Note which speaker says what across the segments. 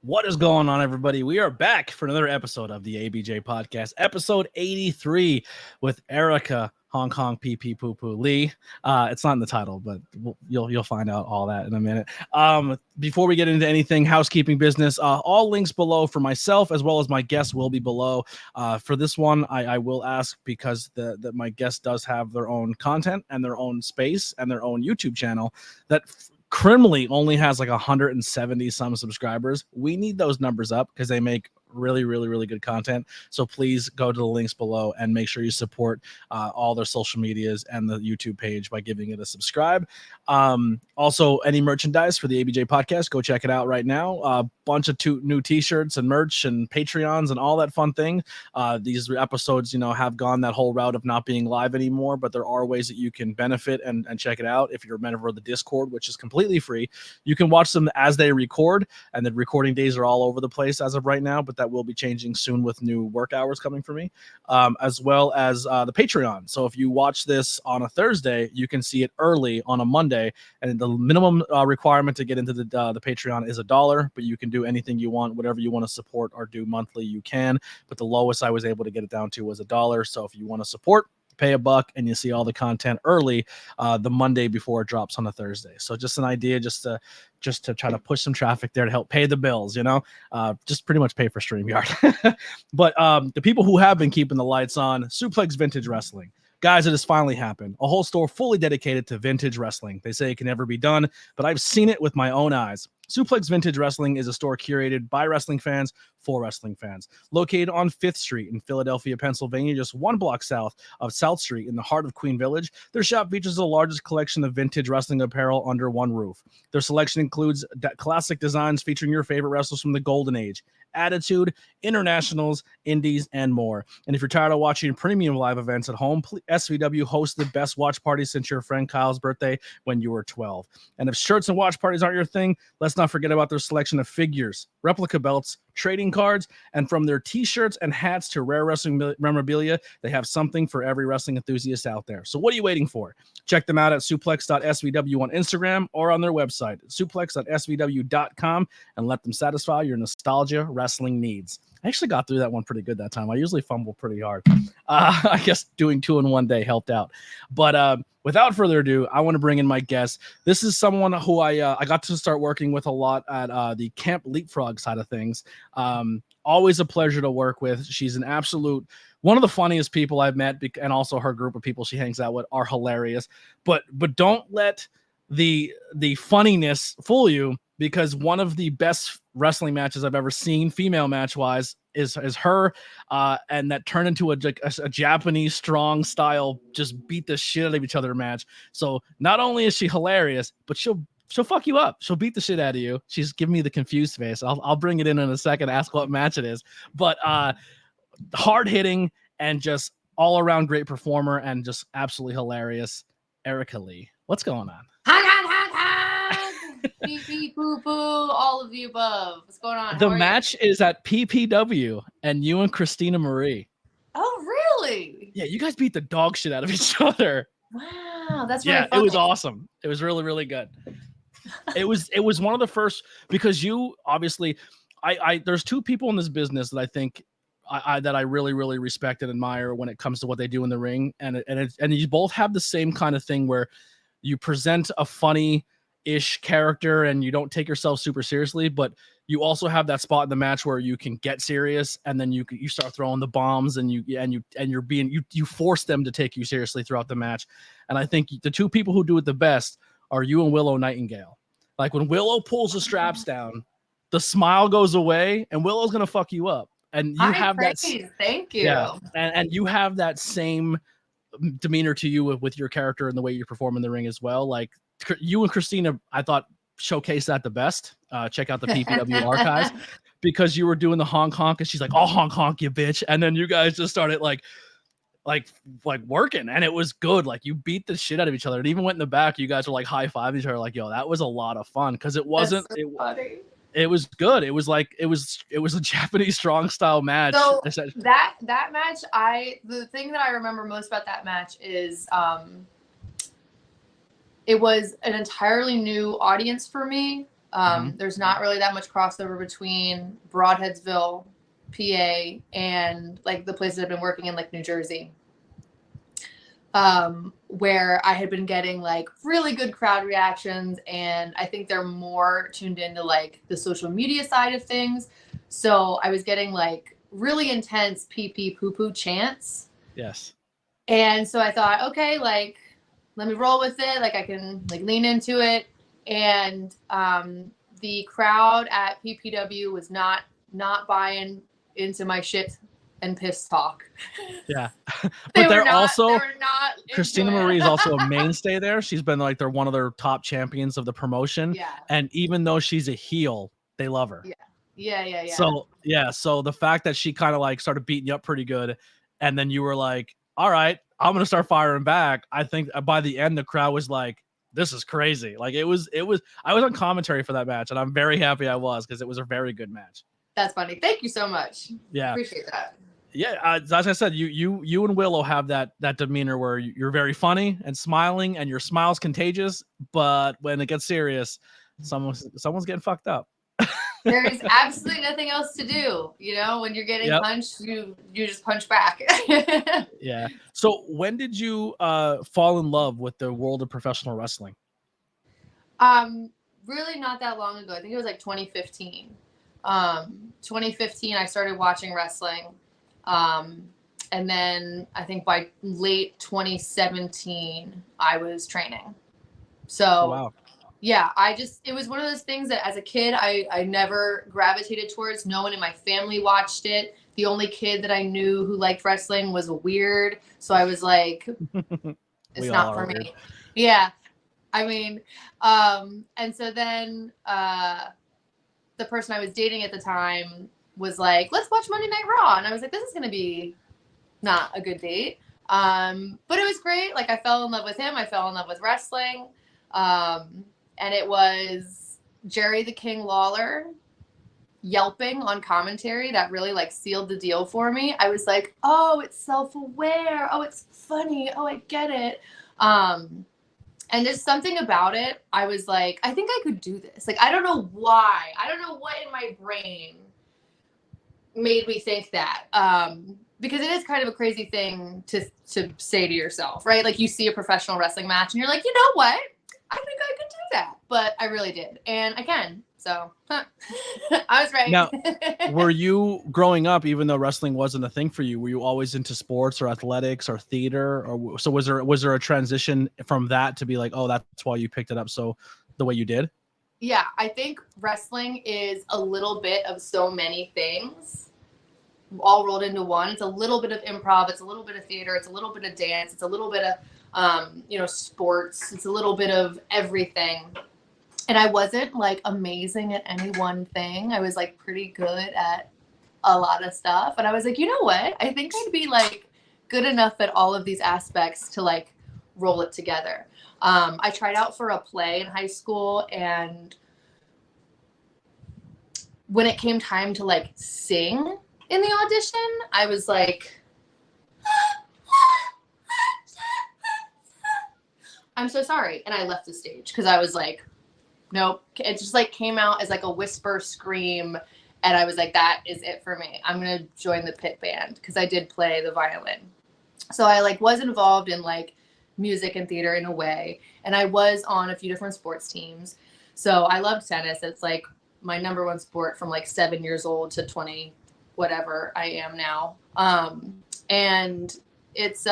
Speaker 1: What is going on, everybody? We are back for another episode of the ABJ Podcast, episode 83 with Erica Hong Kong Pee Pee Poo Poo Leigh. It's not in the title, but you'll find out all that in a minute. Before we get into anything housekeeping business, all links below for myself as well as my guests will be below. For this one, I will ask because my guest does have their own content and their own space and their own YouTube channel that criminally only has like 170 some subscribers. We need those numbers up because they make really good content. So please go to the links below and make sure you support all their social medias and the YouTube page by giving it a subscribe. Also, any merchandise for the ABJ Podcast, go check it out right now. A bunch of new t-shirts and merch and Patreons and all that fun thing. These episodes, have gone that whole route of not being live anymore, but there are ways that you can benefit and check it out. If you're a member of the Discord, which is completely free, you can watch them as they record, and the recording days are all over the place as of right now, but that will be changing soon with new work hours coming for me, as well as the Patreon. So if you watch this on a Thursday, you can see it early on a Monday, and the minimum requirement to get into the Patreon is $1, but you can do anything you want, whatever you want to support or do monthly, you can. But the lowest I was able to get it down to was $1. So if you want to support, pay $1 and you see all the content early the Monday before it drops on a Thursday. So just an idea, just to try to push some traffic there to help pay the bills, just pretty much pay for StreamYard. But the people who have been keeping the lights on, Suplex Vintage Wrestling. Guys, it has finally happened. A whole store fully dedicated to vintage wrestling. They say it can never be done, but I've seen it with my own eyes. Suplex Vintage Wrestling is a store curated by wrestling fans for wrestling fans. Located on 5th Street in Philadelphia, Pennsylvania, just 1 block south of South Street in the heart of Queen Village, their shop features the largest collection of vintage wrestling apparel under one roof. Their selection includes classic designs featuring your favorite wrestlers from the Golden Age, Attitude, Internationals, Indies, and more. And if you're tired of watching premium live events at home, SVW hosts the best watch party since your friend Kyle's birthday when you were 12. And if shirts and watch parties aren't your thing, let's not forget about their selection of figures, replica belts, trading cards, and from their t-shirts and hats to rare wrestling memorabilia, they have something for every wrestling enthusiast out there. So what are you waiting for? Check them out at suplex.svw on Instagram or on their website, suplex.svw.com, and let them satisfy your nostalgia wrestling needs. I actually got through that one pretty good that time. I usually fumble pretty hard. I guess doing 2 in one day helped out. But without further ado, I want to bring in my guest. This is someone who I got to start working with a lot at the Camp Leapfrog side of things. Always a pleasure to work with. She's an absolute one of the funniest people I've met, and also her group of people she hangs out with are hilarious. But don't let the funniness fool you, because one of the best wrestling matches I've ever seen, female match wise, is her, and that turned into a Japanese strong style, just beat the shit out of each other match. So not only is she hilarious, but she'll fuck you up. She'll beat the shit out of you. She's giving me the confused face. I'll bring it in a second, ask what match it is. But hard hitting and just all around great performer and just absolutely hilarious, Erica Leigh. What's going on?
Speaker 2: Pee pee poo poo, all of the above. What's going on?
Speaker 1: The match is at PPW, and you and Christina Marie.
Speaker 2: Oh, really?
Speaker 1: Yeah, you guys beat the dog shit out of each other.
Speaker 2: Wow, that's really funny.
Speaker 1: It was awesome. It was really good. It was one of the first, because you obviously, I there's 2 people in this business that I think that I really respect and admire when it comes to what they do in the ring, and you both have the same kind of thing where you present a funny-ish character and you don't take yourself super seriously, but you also have that spot in the match where you can get serious, and then you start throwing the bombs, and you force them to take you seriously throughout the match. And I think the 2 people who do it the best are you and Willow Nightingale. Like when Willow pulls the straps down, the smile goes away, and Willow's gonna fuck you up. And you have that.
Speaker 2: Thank you.
Speaker 1: Yeah, and you have that same demeanor to you with your character and the way you perform in the ring as well. Like you and Christina, I thought showcased that the best. Check out the PPW archives, because you were doing the honk honk, and she's like, "I'll honk honk you, bitch," and then you guys just started like working, and it was good. Like you beat the shit out of each other, and even went in the back. You guys were like high fiving each other, like, "Yo, that was a lot of fun," because it wasn't.
Speaker 2: Funny.
Speaker 1: It was good. It was like it was a Japanese strong style match.
Speaker 2: So that match, the thing that I remember most about that match is it was an entirely new audience for me. There's not really that much crossover between Broadheadsville, PA, and like the places I've been working in, like New Jersey, where I had been getting like really good crowd reactions, and I think they're more tuned into like the social media side of things. So I was getting like really intense pee pee poo poo chants.
Speaker 1: Yes.
Speaker 2: And so I thought, okay, like let me roll with it. Like I can like lean into it. And the crowd at PPW was not buying into my shit and piss talk.
Speaker 1: Yeah.
Speaker 2: They
Speaker 1: But
Speaker 2: were
Speaker 1: they're
Speaker 2: not,
Speaker 1: also
Speaker 2: they were not
Speaker 1: Christina
Speaker 2: into it.
Speaker 1: Marie is also a mainstay there. She's been like they're one of their top champions of the promotion.
Speaker 2: Yeah.
Speaker 1: And even though she's a heel, they love her.
Speaker 2: Yeah.
Speaker 1: So the fact that she kind of like started beating you up pretty good, and then you were like, all right, I'm gonna start firing back. I think by the end the crowd was like, this is crazy. Like it was I was on commentary for that match, and I'm very happy I was, because it was a very good match.
Speaker 2: That's funny. Thank you so much.
Speaker 1: Yeah.
Speaker 2: Appreciate that.
Speaker 1: Yeah, as I said, you and Willow have that demeanor where you're very funny and smiling, and your smile's contagious. But when it gets serious, someone's getting fucked up.
Speaker 2: There is absolutely nothing else to do. You know, when you're getting punched, you just punch back.
Speaker 1: Yeah. So when did you fall in love with the world of professional wrestling?
Speaker 2: Really not that long ago. I think it was like 2015. 2015, I started watching wrestling. And then I think by late 2017, I was training. So,
Speaker 1: wow.
Speaker 2: Yeah, it was one of those things that as a kid, I never gravitated towards. No one in my family watched it. The only kid that I knew who liked wrestling was weird. So I was like, it's not for me. Yeah. I mean, and so then, the person I was dating at the time was like, let's watch Monday Night Raw. And I was like, this is going to be not a good date. But it was great. Like I fell in love with him. I fell in love with wrestling. And it was Jerry the King Lawler yelping on commentary that really like sealed the deal for me. I was like, oh, it's self-aware. Oh, it's funny. Oh, I get it. And there's something about it. I was like, I think I could do this. Like, I don't know why. I don't know what in my brain made me think that. Because it is kind of a crazy thing to say to yourself, right? Like you see a professional wrestling match and you're like, you know what? I think I could do that. But I really did. And I can. So I was right.
Speaker 1: Now, were you growing up, even though wrestling wasn't a thing for you, were you always into sports or athletics or theater? Or so was there a transition from that to be like, oh, that's why you picked it up so the way you did?
Speaker 2: Yeah, I think wrestling is a little bit of so many things all rolled into one. It's a little bit of improv. It's a little bit of theater. It's a little bit of dance. It's a little bit of, sports. It's a little bit of everything. And I wasn't like amazing at any one thing. I was like pretty good at a lot of stuff. And I was like, you know what? I think I'd be like good enough at all of these aspects to like roll it together. I tried out for a play in high school, and when it came time to like sing in the audition, I was like, I'm so sorry. And I left the stage because I was like, nope. It just like came out as like a whisper scream. And I was like, that is it for me. I'm going to join the pit band because I did play the violin. So I like was involved in like music and theater in a way. And I was on a few different sports teams. So I loved tennis. It's like my number one sport from like 7 years old to 20, whatever I am now. And it's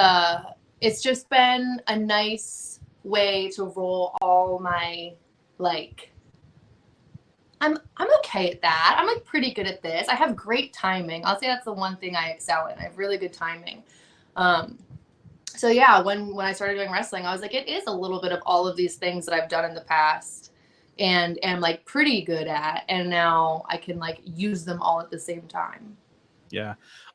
Speaker 2: just been a nice way to roll all my like, I'm okay at that. I'm like pretty good at this. I have great timing. I'll say that's the one thing I excel in. I have really good timing. So yeah, when I started doing wrestling, I was like, it is a little bit of all of these things that I've done in the past and am like pretty good at. And now I can like use them all at the same time.
Speaker 1: Yeah.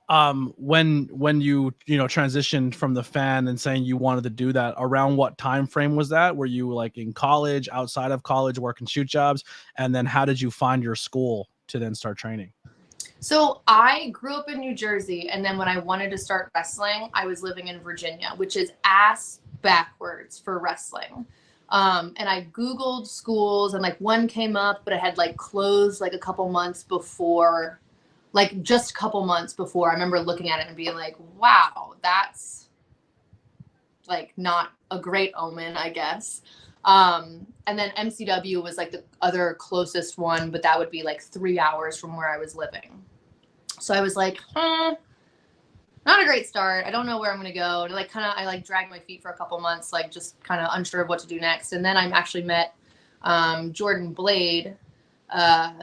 Speaker 1: When you transitioned from the fan and saying you wanted to do that, around what time frame was that? Were you like in college, outside of college, working shoot jobs? And then how did you find your school to then start training?
Speaker 2: So I grew up in New Jersey, and then when I wanted to start wrestling, I was living in Virginia, which is ass backwards for wrestling. And I Googled schools and like one came up, but it had like closed like a couple months before, like just a couple months before. I remember looking at it and being like, wow, that's like not a great omen, I guess. And then MCW was like the other closest one, but that would be like 3 hours from where I was living. So I was like, not a great start. I don't know where I'm going to go. And like, I like dragged my feet for a couple months, like just kind of unsure of what to do next. And then I actually met, Jordan Blade,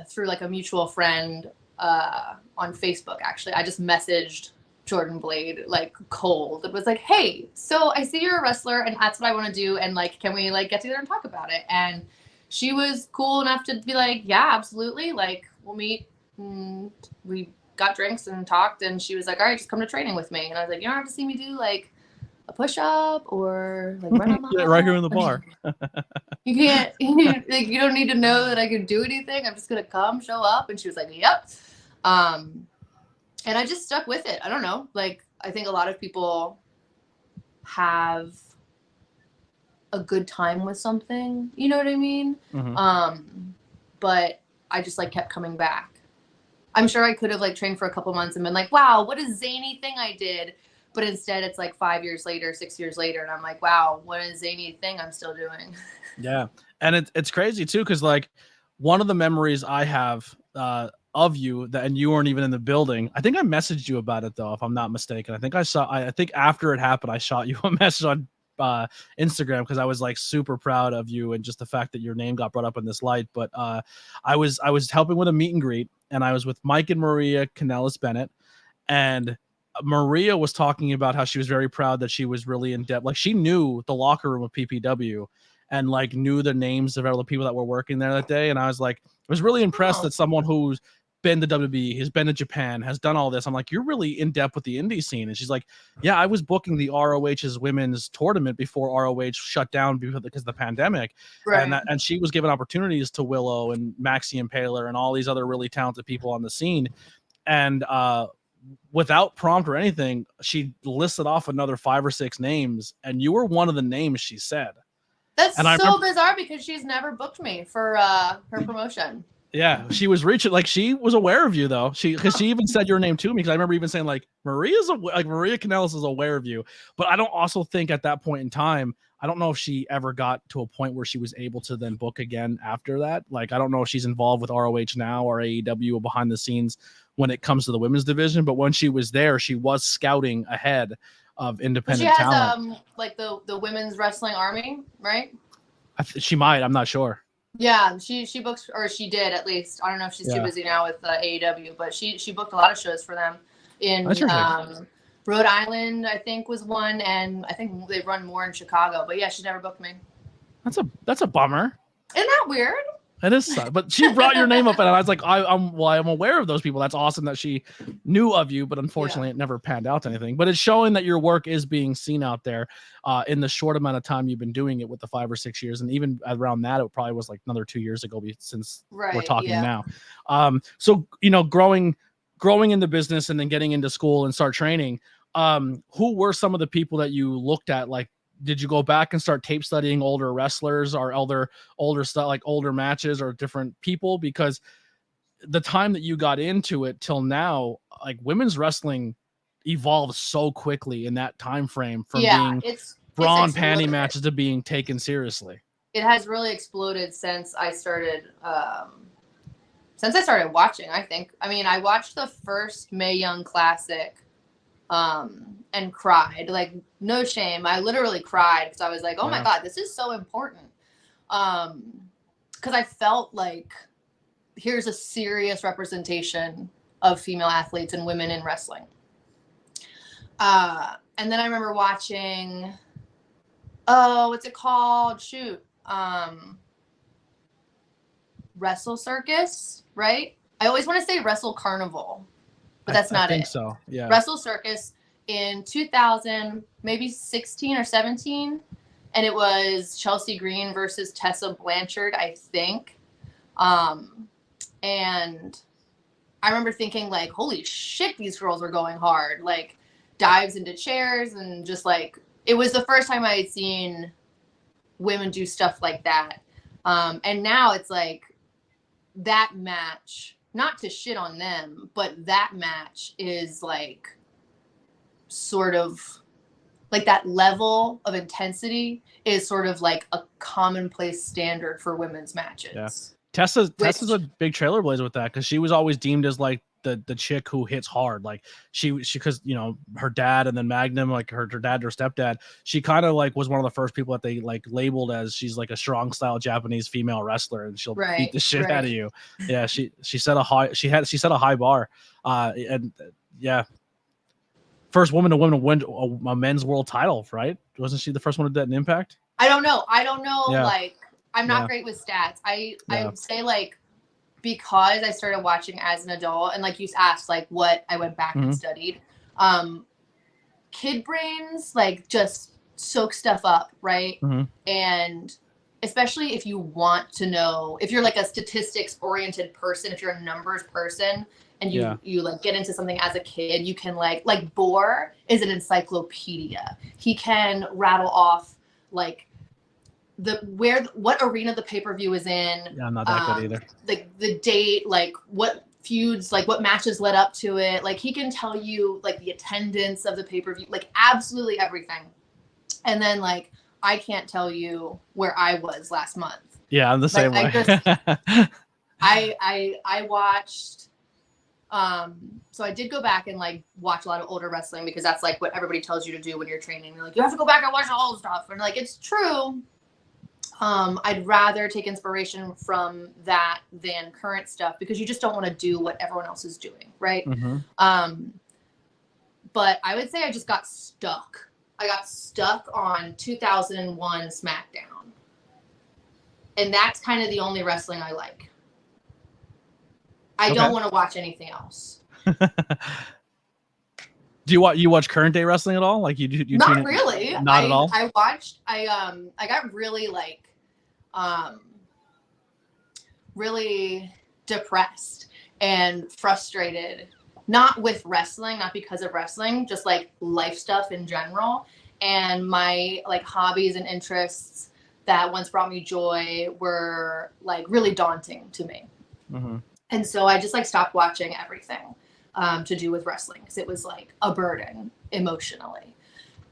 Speaker 2: through like a mutual friend, on Facebook. Actually, I just messaged Jordan Blade like cold. It was like, hey, so I see you're a wrestler and that's what I want to do. And like, can we like get together and talk about it? And she was cool enough to be like, yeah, absolutely. Like we'll meet. We got drinks and talked, and she was like, all right, just come to training with me. And I was like, you don't have to see me do like a push-up or like run a mile.
Speaker 1: Yeah, right here in the bar.
Speaker 2: You can't, like, you don't need to know that I can do anything. I'm just going to come, show up. And she was like, yep. And I just stuck with it. I don't know. Like, I think a lot of people have a good time with something, you know what I mean? Mm-hmm. But I just like kept coming back. I'm sure I could have like trained for a couple months and been like, wow, what a zany thing I did. But instead it's like 5 years later, 6 years later. And I'm like, wow, what a zany thing I'm still doing.
Speaker 1: Yeah. And it's crazy too. Cause like one of the memories I have, of you that, and you weren't even in the building. I think I messaged you about it though, if I'm not mistaken. I think I think after it happened, I shot you a message on Instagram because I was like super proud of you and just the fact that your name got brought up in this light. But I was helping with a meet and greet, and I was with Mike and Maria Canellis Bennett, and Maria was talking about how she was very proud that she was really in depth. Like she knew the locker room of PPW and like knew the names of all the people that were working there that day. And I was like, I was really impressed that someone who's been to WWE, has been to Japan, has done all this. I'm like, you're really in depth with the indie scene. And she's like, yeah, I was booking the ROH's women's tournament before ROH shut down because of the pandemic. Right. And she was given opportunities to Willow and Maxie Impaler and all these other really talented people on the scene. And without prompt or anything, she listed off another 5 or 6 names, and you were one of the names she said.
Speaker 2: That's so bizarre because she's never booked me for her promotion.
Speaker 1: Yeah, she was reaching, like she was aware of you though. Because she even said your name to me, because I remember even saying like Maria Canellis is aware of you. But I don't also think at that point in time, I don't know if she ever got to a point where she was able to then book again after that. Like I don't know if she's involved with ROH now or AEW or behind the scenes when it comes to the women's division. But when she was there, she was scouting ahead of independent talent.
Speaker 2: She has like the women's wrestling army, right?
Speaker 1: She might. I'm not sure.
Speaker 2: Yeah, she books, or she did at least. I don't know if she's too busy now with AEW, but she booked a lot of shows for them in Rhode Island, I think was one, and I think they run more in Chicago. But yeah, she never booked me.
Speaker 1: That's a bummer.
Speaker 2: Isn't that weird?
Speaker 1: It is, but she brought your name up, and I was like, I'm aware of those people. That's awesome that she knew of you, but unfortunately, it never panned out to anything. But it's showing that your work is being seen out there in the short amount of time you've been doing it with the 5 or 6 years, and even around that, it probably was like another 2 years ago since we're talking now. So growing in the business and then getting into school and start training. Who were some of the people that you looked at? Like, did you go back and start tape studying older wrestlers or older stuff, like older matches or different people? Because the time that you got into it till now, like women's wrestling evolved so quickly in that time frame from being bra and panty matches to being taken seriously.
Speaker 2: It has really exploded since I started watching, I think. I mean, I watched the first Mae Young Classic and cried, like no shame. I literally cried because I was like, oh my God, this is so important. Because I felt like here's a serious representation of female athletes and women in wrestling. And then I remember watching, what's it called? Wrestle Circus, right? I always want to say Wrestle Carnival, but that's not it. I think
Speaker 1: so. Yeah.
Speaker 2: Wrestle Circus in 2000, maybe 16 or 17. And it was Chelsea Green versus Tessa Blanchard, I think. And I remember thinking like, holy shit, these girls are going hard. Like dives into chairs and just like, it was the first time I had seen women do stuff like that. And now it's like that match, not to shit on them, but that match is like sort of like that level of intensity is sort of like a commonplace standard for women's matches.
Speaker 1: Yeah. Tessa's a big trailblazer with that, because she was always deemed as like the chick who hits hard. Like she because you know her dad and then Magnum, like her dad and her stepdad, she kind of like was one of the first people that they like labeled as she's like a strong style Japanese female wrestler, and she'll beat the shit out of you. Yeah, she set a high bar, and yeah, first woman to win a men's world title, right? Wasn't she the first one to do that in Impact?
Speaker 2: I don't know.
Speaker 1: Yeah.
Speaker 2: Like I'm not great with stats. I would say like, because I started watching as an adult, and like you asked, like what I went back and studied, kid brains like just soak stuff up, right? And especially if you want to know, if you're like a statistics oriented person, if you're a numbers person, and you like get into something as a kid, you can like Bohr is an encyclopedia. He can rattle off like what arena the pay-per-view is in.
Speaker 1: Yeah, I'm not that good either.
Speaker 2: Like the date, like what feuds, like what matches led up to it. Like he can tell you like the attendance of the pay-per-view, like absolutely everything. And then like I can't tell you where I was last month.
Speaker 1: Yeah, I'm the same way.
Speaker 2: I watched so I did go back and like watch a lot of older wrestling, because that's like what everybody tells you to do when you're training. They're like, you have to go back and watch all the stuff. And like, it's true. I'd rather take inspiration from that than current stuff, because you just don't want to do what everyone else is doing, right? But I would say I just got stuck. I got stuck on 2001 SmackDown. And that's kind of the only wrestling I like. I don't want to watch anything else.
Speaker 1: Do you watch current day wrestling at all? Like you
Speaker 2: not really.
Speaker 1: Not at all.
Speaker 2: I watched. I got really like really depressed and frustrated, not with wrestling, not because of wrestling, just like life stuff in general. And my like hobbies and interests that once brought me joy were like really daunting to me. And so I just like stopped watching everything to do with wrestling, because it was like a burden emotionally.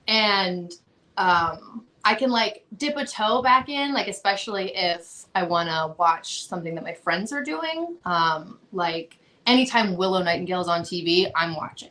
Speaker 2: And I can like dip a toe back in, like especially if I want to watch something that my friends are doing. Like anytime Willow Nightingale's on TV, I'm watching.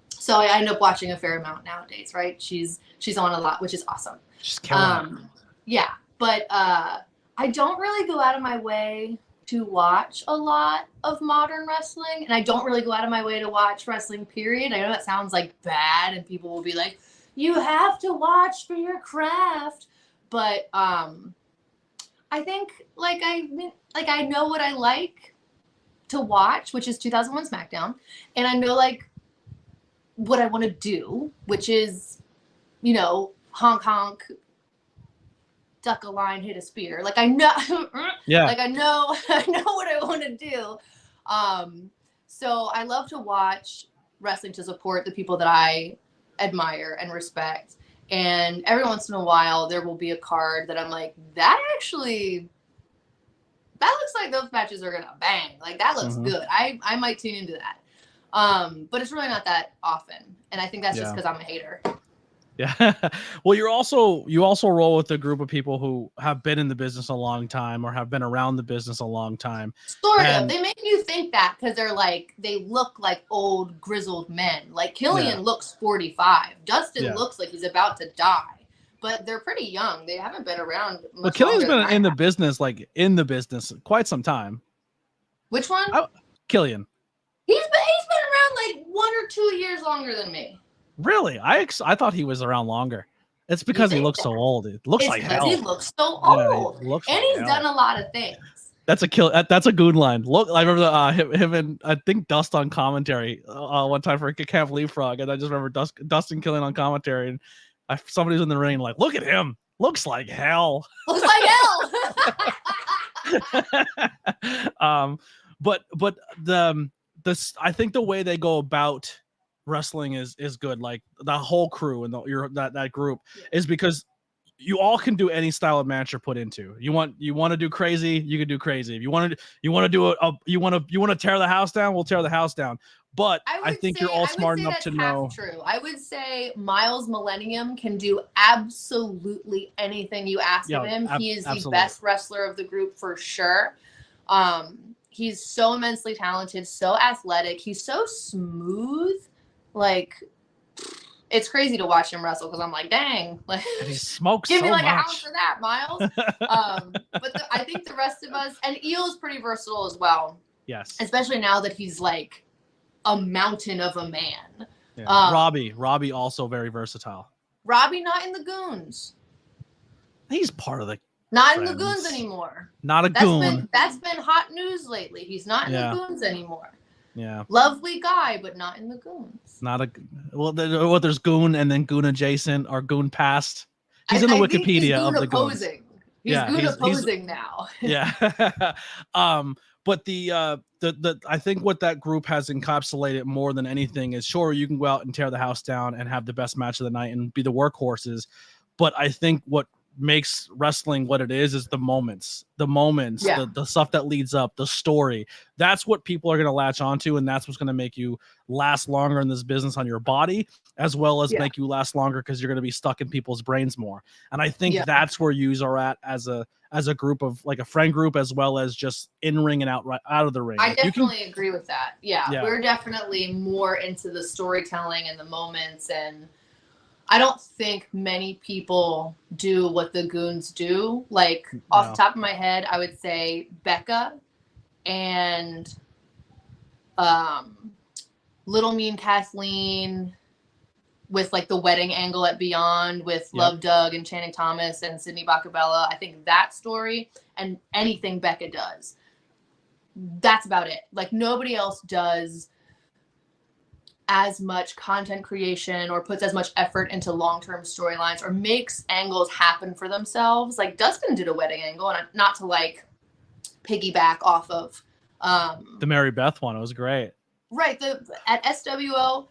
Speaker 2: So I end up watching a fair amount nowadays, right? She's on a lot, which is awesome.
Speaker 1: She's killing it.
Speaker 2: Yeah, but I don't really go out of my way to watch a lot of modern wrestling, and I don't really go out of my way to watch wrestling, period. I know that sounds like bad, and people will be like, you have to watch for your craft, but I think like I know what I like to watch, which is 2001 SmackDown, and I know like what I want to do, which is, you know, honk honk, duck a line, hit a spear. Like I know, like I know what I want to do. So I love to watch wrestling to support the people that I admire and respect. And every once in a while, there will be a card that I'm like, that looks like those matches are gonna bang. Like that looks good. I might tune into that. But it's really not that often. And I think that's just because I'm a hater.
Speaker 1: Yeah. Well, you also roll with a group of people who have been in the business a long time, or have been around the business a long time.
Speaker 2: Sort of. They make you think that because they're like, they look like old grizzled men. Like Killian looks 45. Dustin looks like he's about to die. But they're pretty young. They haven't been around much.
Speaker 1: But Killian's been in the business quite some time.
Speaker 2: Which one?
Speaker 1: Killian.
Speaker 2: He's been around like 1 or 2 years longer than me.
Speaker 1: Really? I thought he was around longer. It's because he looks so old. It looks like hell.
Speaker 2: He looks so old.
Speaker 1: Yeah,
Speaker 2: and he's done a lot of things.
Speaker 1: That's a good line. Look, I remember him and I think Dust on commentary one time for Camp Leapfrog, and I just remember Dustin Killian on commentary, and somebody's in the ring like, look at him, looks like hell.
Speaker 2: Looks like hell.
Speaker 1: But I think the way they go about wrestling is good. Like the whole crew and that group is because you all can do any style of match you're put into. You want to do crazy, you can do crazy. If you want to do you want to tear the house down, we'll tear the house down. But I think you're all smart enough to know.
Speaker 2: True. I would say Miles Millennium can do absolutely anything you ask of him. He is the best wrestler of the group for sure. He's so immensely talented, so athletic. He's so smooth. Like, it's crazy to watch him wrestle because I'm like, dang, like,
Speaker 1: and he smokes
Speaker 2: give
Speaker 1: so
Speaker 2: me like
Speaker 1: much.
Speaker 2: a house for that, Miles. But I think the rest of us, and Eel's pretty versatile as well.
Speaker 1: Yes.
Speaker 2: Especially now that he's like a mountain of a man.
Speaker 1: Yeah. Robbie also very versatile.
Speaker 2: Robbie not in the Goons.
Speaker 1: He's part of the
Speaker 2: Not in the Goons anymore.
Speaker 1: Not a goon.
Speaker 2: That's been hot news lately. He's not in the Goons anymore.
Speaker 1: Yeah.
Speaker 2: Lovely guy, but not in the Goons.
Speaker 1: There's Goon and then Goon adjacent or Goon past. He's in the Wikipedia of the Goons.
Speaker 2: He's Goon opposing now.
Speaker 1: Yeah. But I think what that group has encapsulated more than anything is, sure, you can go out and tear the house down and have the best match of the night and be the workhorses. But I think what makes wrestling what it is the moments, the stuff that leads up, the story. That's what people are going to latch onto, and that's what's going to make you last longer in this business on your body, as well as make you last longer because you're going to be stuck in people's brains more. And I think that's where yous are at as a group of, like, a friend group, as well as just in ring and out of the ring.
Speaker 2: I definitely agree with that. Yeah, we're definitely more into the storytelling and the moments, and I don't think many people do what the Goons do. Like, off the top of my head, I would say Becca and Little Mean Kathleen with, like, the wedding angle at Beyond with Love Doug and Channing Thomas and Sydney Bacabella. I think that story and anything Becca does, that's about it. Like, nobody else does as much content creation or puts as much effort into long-term storylines or makes angles happen for themselves. Like, Dustin did a wedding angle, and not to, like, piggyback off of
Speaker 1: the Mary Beth one. It was great.
Speaker 2: Right. At SWO,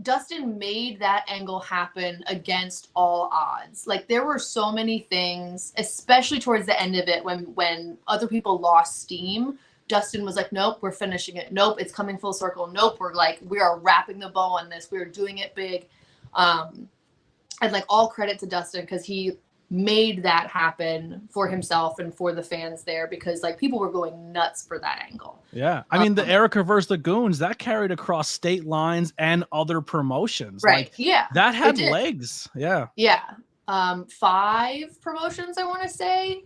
Speaker 2: Dustin made that angle happen against all odds. Like, there were so many things, especially towards the end of it, when other people lost steam. Dustin was like, nope, we're finishing it. Nope, it's coming full circle. Nope, we are wrapping the bow on this. We are doing it big. And, like, all credit to Dustin because he made that happen for himself and for the fans there, because, like, people were going nuts for that angle.
Speaker 1: Yeah. I mean, the Erica versus the Goons, that carried across state lines and other promotions.
Speaker 2: Right.
Speaker 1: Like, that had legs. Yeah.
Speaker 2: Yeah. 5 promotions, I want to say.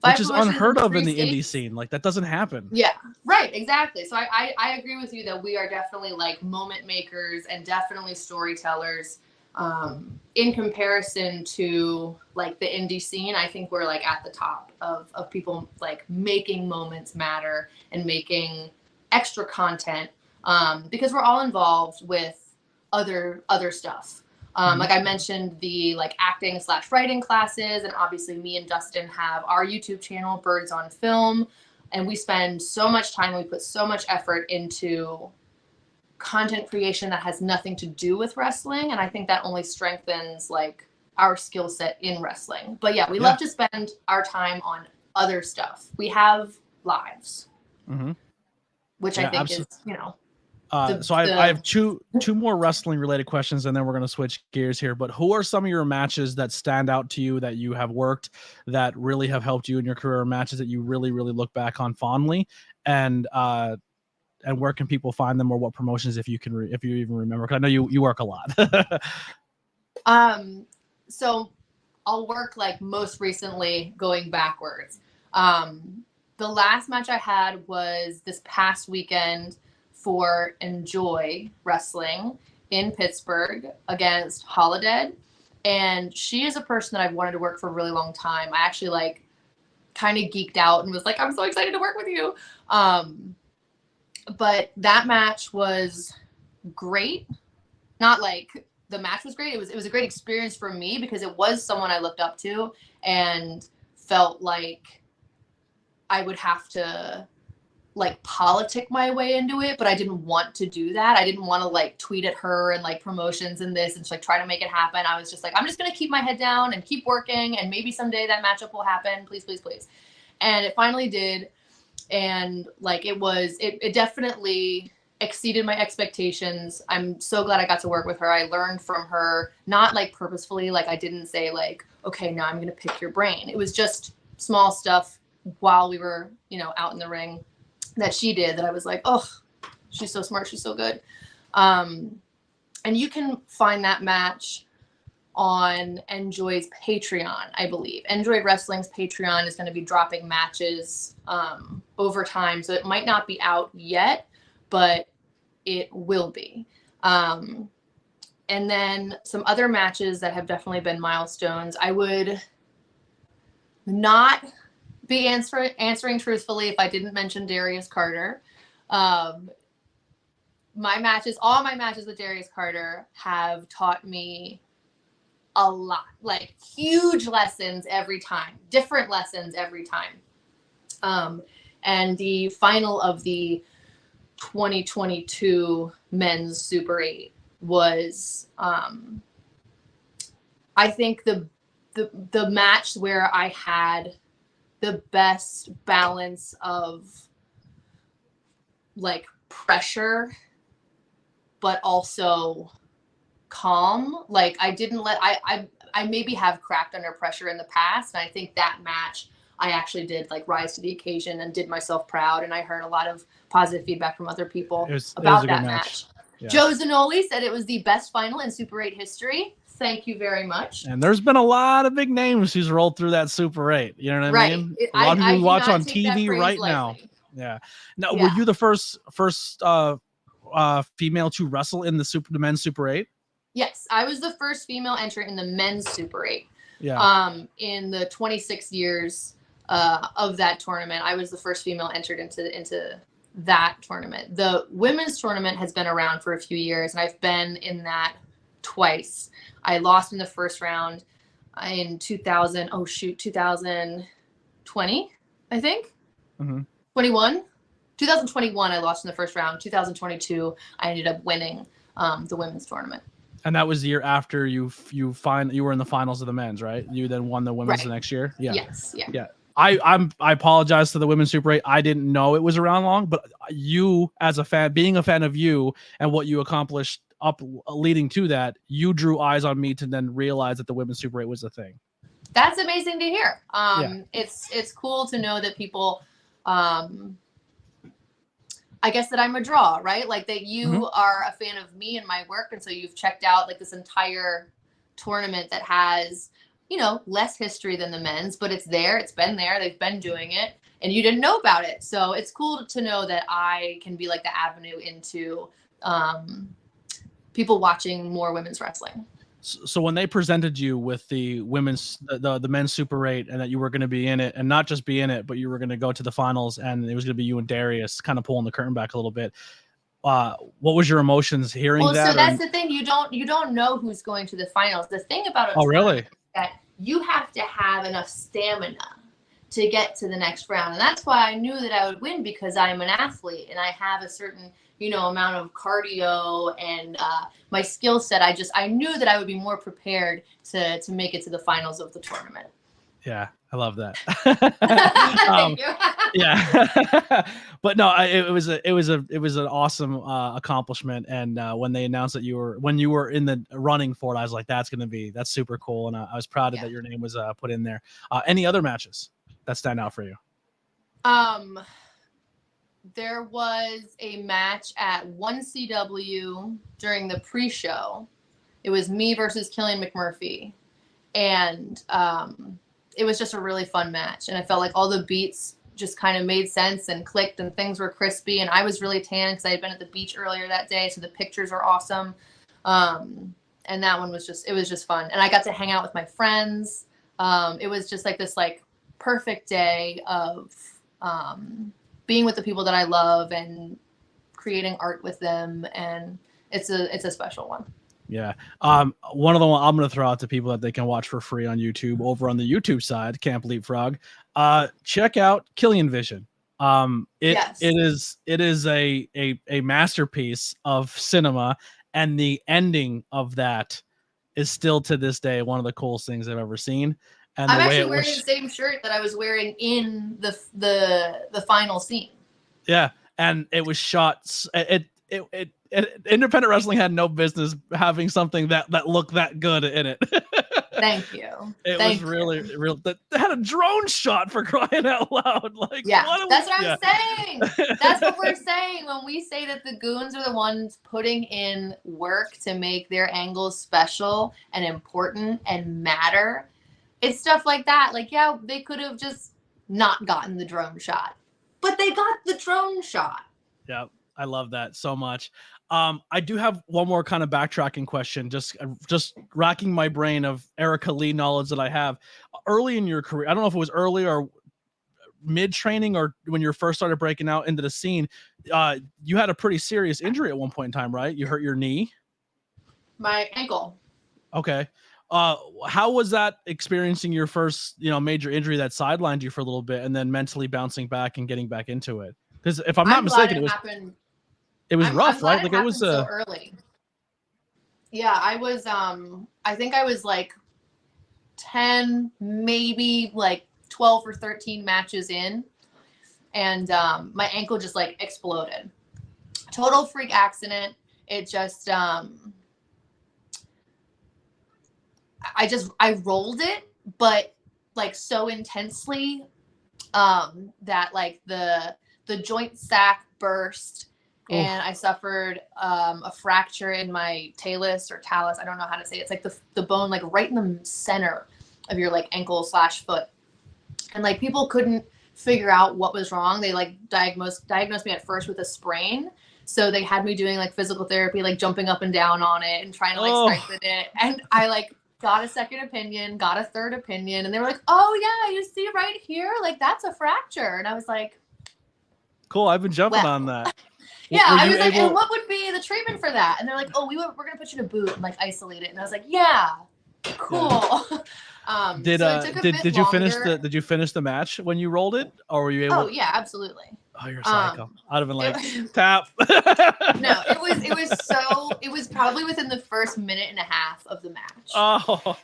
Speaker 1: Which is unheard of in the indie scene. Like, that doesn't happen.
Speaker 2: Yeah, right, exactly. So I agree with you that we are definitely, like, moment makers and definitely storytellers. In comparison to, like, the indie scene, I think we're, like, at the top of people, like, making moments matter and making extra content, because we're all involved with other stuff. Like I mentioned, the, like, acting / writing classes, and obviously me and Dustin have our YouTube channel, Birds on Film, and we spend so much time, we put so much effort into content creation that has nothing to do with wrestling, and I think that only strengthens, like, our skill set in wrestling. But yeah, we love to spend our time on other stuff. We have lives, which I think is, you know.
Speaker 1: So I have two more wrestling related questions, and then we're going to switch gears here. But who are some of your matches that stand out to you that you have worked that really have helped you in your career, matches that you really, really look back on fondly, and where can people find them, or what promotions, if you even remember? 'Cause I know you work a lot.
Speaker 2: So I'll work, like, most recently going backwards. The last match I had was this past weekend for Enjoy Wrestling in Pittsburgh against Holodead. And she is a person that I've wanted to work for a really long time. I actually, like, kind of geeked out and was like, I'm so excited to work with you. But that match was great. Not like the match was great. It was a great experience for me because it was someone I looked up to and felt like I would have to, like politic my way into it, but I didn't want to do that. I didn't want to like tweet at her and like promotions and this and just like try to make it happen. I was just like, I'm just going to keep my head down and keep working. And maybe someday that matchup will happen. Please, please, please. And it finally did. And like, it definitely exceeded my expectations. I'm so glad I got to work with her. I learned from her, not like purposefully. Like I didn't say like, okay, now I'm going to pick your brain. It was just small stuff while we were, you know, out in the ring that she did that I was like, oh, she's so smart. She's so good. And you can find that match on Enjoy's Patreon, I believe. Enjoy Wrestling's Patreon is going to be dropping matches over time. So it might not be out yet, but it will be. And then some other matches that have definitely been milestones. I would not be answering truthfully if I didn't mention Darius Carter. All my matches with Darius Carter have taught me a lot, like huge lessons every time, different lessons every time. And the final of the 2022 men's Super 8 was, I think the match where I had the best balance of like pressure, but also calm. Like I didn't let, I maybe have cracked under pressure in the past. And I think that match, I actually did like rise to the occasion and did myself proud. And I heard a lot of positive feedback from other people about that match. Yeah. Joe Zanoli said it was the best final in Super 8 history. Thank you very much.
Speaker 1: And there's been a lot of big names who's rolled through that Super 8. You know what I mean? A lot of people watch on TV right now. Yeah. Now, were you the first female to wrestle in the men's Super 8?
Speaker 2: Yes, I was the first female entrant in the men's Super 8.
Speaker 1: Yeah.
Speaker 2: In the 26 years of that tournament, I was the first female entered into that tournament. The women's tournament has been around for a few years, and I've been in that twice. I lost in the first round in 2020, I think. 2021, I lost in the first round. 2022, I ended up winning the women's tournament.
Speaker 1: And that was the year after you were in the finals of the men's, right? You then won the women's the next year. Yeah.
Speaker 2: Yes. Yeah.
Speaker 1: Yeah. I apologize to the women's Super 8. I didn't know it was around long, but you as a fan, being a fan of you and what you accomplished up leading to that, you drew eyes on me to then realize that the women's Super 8 was a thing.
Speaker 2: That's amazing to hear. It's cool to know that people, I guess that I'm a draw, right? Like that you are a fan of me and my work. And so you've checked out like this entire tournament that has, you know, less history than the men's, but it's there. It's been there. They've been doing it and you didn't know about it. So it's cool to know that I can be like the avenue into people watching more women's wrestling.
Speaker 1: So when they presented you with the women's, the men's Super 8, and that you were going to be in it, and not just be in it, but you were going to go to the finals, and it was going to be you and Darius, kind of pulling the curtain back a little bit. What was your emotions hearing that?
Speaker 2: Well, so that's the thing. You don't know who's going to the finals. The thing about it
Speaker 1: really?
Speaker 2: Is that you have to have enough stamina to get to the next round, and that's why I knew that I would win, because I'm an athlete and I have a certain amount of cardio and my skill set. I knew that I would be more prepared to make it to the finals of the tournament.
Speaker 1: Yeah, I love that.
Speaker 2: Thank you.
Speaker 1: Yeah, but no, it was an awesome accomplishment. And when they announced that you were in the running for it, I was like, that's super cool. And I was proud that your name was put in there. Any other matches that stand out for you?
Speaker 2: There was a match at 1CW during the pre-show. It was me versus Killian McMurphy. And it was just a really fun match. And I felt like all the beats just kind of made sense and clicked and things were crispy. And I was really tan because I had been at the beach earlier that day. So the pictures are awesome. And that one was just fun. And I got to hang out with my friends. It was just like this like perfect day of being with the people that I love and creating art with them. And it's a special one.
Speaker 1: Yeah. One of the ones I'm going to throw out to people that they can watch for free on YouTube over on the YouTube side, Camp Leapfrog. Check out Killian Vision.
Speaker 2: Yes.
Speaker 1: It is a masterpiece of cinema, and the ending of that is still to this day one of the coolest things I've ever seen. And
Speaker 2: I'm
Speaker 1: the way
Speaker 2: actually
Speaker 1: it
Speaker 2: wearing
Speaker 1: was,
Speaker 2: the same shirt that I was wearing in the final scene.
Speaker 1: yeah, and it was shot. Independent wrestling had no business having something that looked that good in it.
Speaker 2: Thank you.
Speaker 1: It
Speaker 2: Thank
Speaker 1: was
Speaker 2: you.
Speaker 1: really real. They had a drone shot, for crying out loud. Like,
Speaker 2: Yeah,
Speaker 1: what
Speaker 2: that's what I'm saying. That's what we're saying when we say that the goons are the ones putting in work to make their angles special and important and matter. It's stuff like that. Like, yeah, they could have just not gotten the drone shot, but they got the drone shot.
Speaker 1: Yeah, I love that so much. I do have one more kind of backtracking question, just racking my brain of Erica Leigh knowledge that I have. Early in your career, I don't know if it was early or mid training or when you first started breaking out into the scene, you had a pretty serious injury at one point in time, right? You hurt your knee.
Speaker 2: My ankle.
Speaker 1: Okay. How was that experiencing your first, major injury that sidelined you for a little bit and then mentally bouncing back and getting back into it? Because if I'm not mistaken, it was rough,
Speaker 2: I'm glad
Speaker 1: right?
Speaker 2: it
Speaker 1: Like
Speaker 2: happened
Speaker 1: it was
Speaker 2: so early. Yeah, I was I think I was like 10, maybe like 12 or 13 matches in, and my ankle just like exploded. Total freak accident. It just I rolled it, but like so intensely that like the joint sac burst, and I suffered a fracture in my talus or talus. I don't know how to say it. It's like the bone like right in the center of your like ankle / foot. And like people couldn't figure out what was wrong. They like diagnosed me at first with a sprain. So they had me doing like physical therapy, like jumping up and down on it and trying to like strengthen it. And I like got a second opinion, got a third opinion, and they were like, "Oh yeah, you see right here, like that's a fracture." And I was like,
Speaker 1: cool. I've been jumping on that.
Speaker 2: Yeah, I was like, and what would be the treatment for that? And they're like, "Oh, we're gonna put you in a boot and like isolate it." And I was like, "Yeah, cool."
Speaker 1: Yeah. Did you finish the match when you rolled it, or were you able?
Speaker 2: Oh yeah, absolutely.
Speaker 1: Oh, you're a psycho. I'd have been like, tap.
Speaker 2: No, it was probably within the first minute and a half of the match.
Speaker 1: Oh.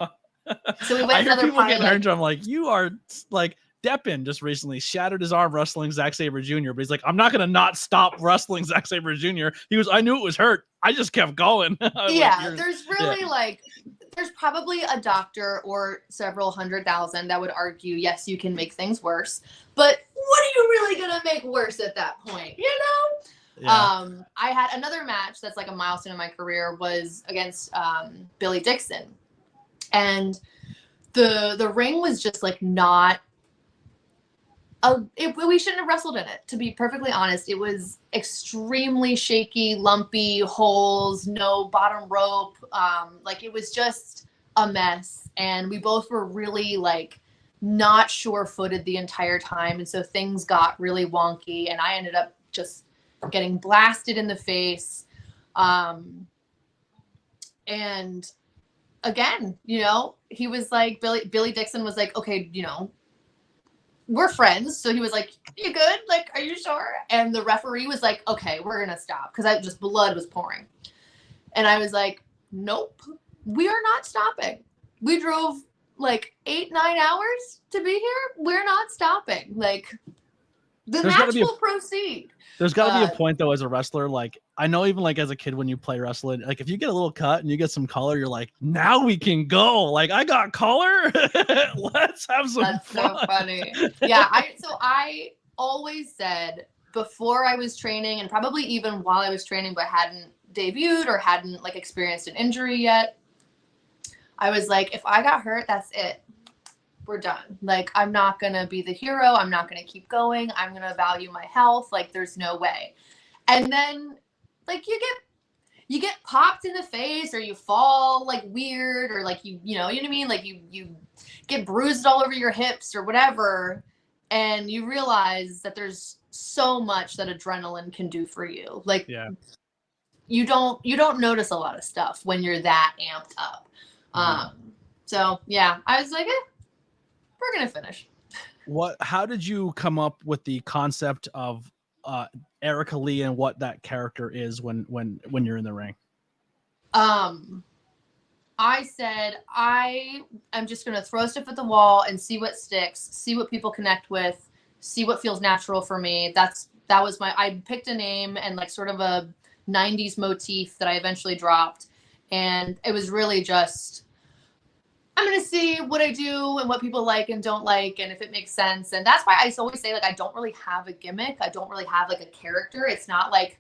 Speaker 2: So we went another
Speaker 1: people getting hurt. I'm like, you are like Deppin just recently shattered his arm wrestling Zack Sabre Jr., but he's like, I'm not gonna not stop wrestling Zack Sabre Jr. He was, I knew it was hurt. I just kept going.
Speaker 2: Yeah, like, there's really like there's probably a doctor or several 100,000 that would argue, yes, you can make things worse, but what are you really gonna make worse at that point? You know? Yeah. I had another match that's like a milestone in my career was against Billy Dixon, and the ring was just like not. We shouldn't have wrestled in it, to be perfectly honest. It was extremely shaky, lumpy, holes, no bottom rope. Like it was just a mess. And we both were really like not sure-footed the entire time. And so things got really wonky, and I ended up just getting blasted in the face. And again, you know, he was like, Billy Dixon was like, okay, you know, we're friends. So he was like, you good? Like, are you sure? And the referee was like, okay, we're going to stop. Cause blood was pouring. And I was like, nope, we are not stopping. We drove like 8-9 hours to be here. We're not stopping. Like the match will proceed.
Speaker 1: There's got to be a point though, as a wrestler. Like I know even like as a kid, when you play wrestling, like if you get a little cut and you get some color, you're like, now we can go. Like I got color. Let's have some
Speaker 2: That's
Speaker 1: fun.
Speaker 2: So funny. Yeah. I always said before I was training, and probably even while I was training, but hadn't debuted or hadn't like experienced an injury yet, I was like, if I got hurt, that's it. We're done. Like, I'm not going to be the hero. I'm not going to keep going. I'm going to value my health. Like, there's no way. And then, like, you get popped in the face, or you fall, like, weird, or, like, you know what I mean? Like, you get bruised all over your hips or whatever, and you realize that there's so much that adrenaline can do for you. Like, yeah. You don't notice a lot of stuff when you're that amped up. So, yeah, I was like, we're going to finish.
Speaker 1: How did you come up with the concept of Erica Leigh and what that character is when you're in the ring?
Speaker 2: I said I'm just gonna throw stuff at the wall and see what sticks, see what people connect with, see what feels natural for me. I picked a name and like sort of a 90s motif that I eventually dropped, and it was really just I'm gonna see what I do and what people like and don't like, and if it makes sense. And that's why I always say, like, I don't really have a gimmick. I don't really have like a character. It's not like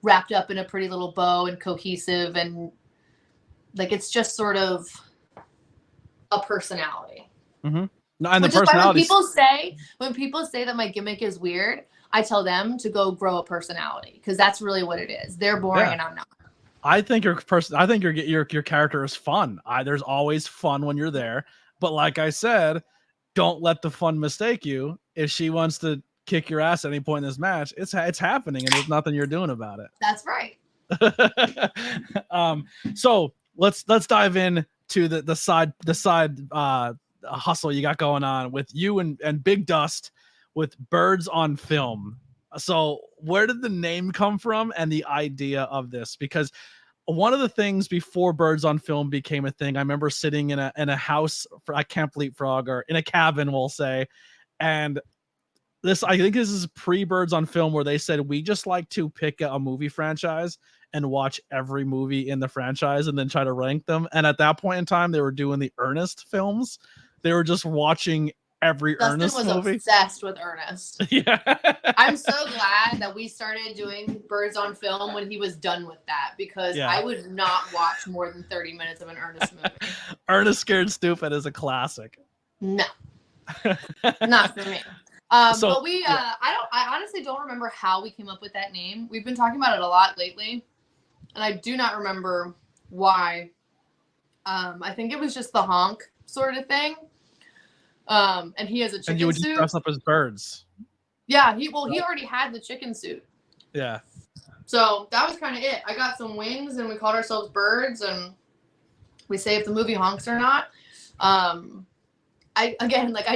Speaker 2: wrapped up in a pretty little bow and cohesive, and like it's just sort of a personality.
Speaker 1: Mm-hmm. No, and
Speaker 2: Which
Speaker 1: the personality.
Speaker 2: When people say that my gimmick is weird, I tell them to go grow a personality, because that's really what it is. They're boring and I'm not.
Speaker 1: I think your character is fun. There's always fun when you're there, but like I said, don't let the fun mistake you. If she wants to kick your ass at any point in this match, it's happening, and there's nothing you're doing about it.
Speaker 2: That's right.
Speaker 1: So let's dive in to the side hustle you got going on with you and Big Dust with Birds on Film. So where did the name come from and the idea of this? Because one of the things before Birds on Film became a thing, I remember sitting in a house for I Can't Leapfrog, or in a cabin, we'll say, and I think this is pre-Birds on Film, where they said, we just like to pick a movie franchise and watch every movie in the franchise and then try to rank them. And at that point in time, they were doing the Ernest films. They were just watching every
Speaker 2: Dustin
Speaker 1: Ernest
Speaker 2: was
Speaker 1: movie.
Speaker 2: Obsessed with Ernest.
Speaker 1: Yeah.
Speaker 2: I'm so glad that we started doing Birds on Film when he was done with that, because I would not watch more than 30 minutes of an Ernest movie.
Speaker 1: Ernest Scared Stupid is a classic.
Speaker 2: No, not for me. But I honestly don't remember how we came up with that name. We've been talking about it a lot lately, and I do not remember why. I think it was just the honk sort of thing. And he has a chicken suit.
Speaker 1: And you would just dress up as birds.
Speaker 2: Yeah, he already had the chicken suit.
Speaker 1: Yeah. So
Speaker 2: that was kind of it. I got some wings, and we called ourselves Birds, and we say if the movie honks or not. I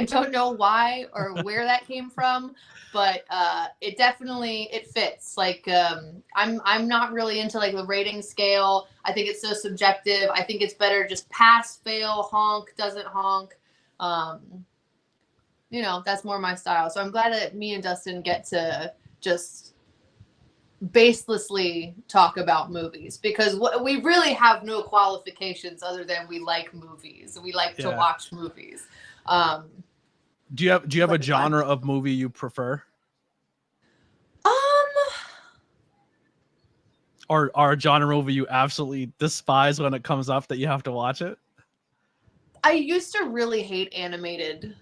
Speaker 2: don't know why or where that came from, but it definitely fits. Like I'm not really into like the rating scale. I think it's so subjective. I think it's better just pass, fail, honk, doesn't honk. That's more my style. So I'm glad that me and Dustin get to just baselessly talk about movies, because we really have no qualifications other than we like movies. We like to watch movies.
Speaker 1: Do you have a genre of movie you prefer? Or a genre movie you absolutely despise when it comes up that you have to watch it?
Speaker 2: I used to really hate animated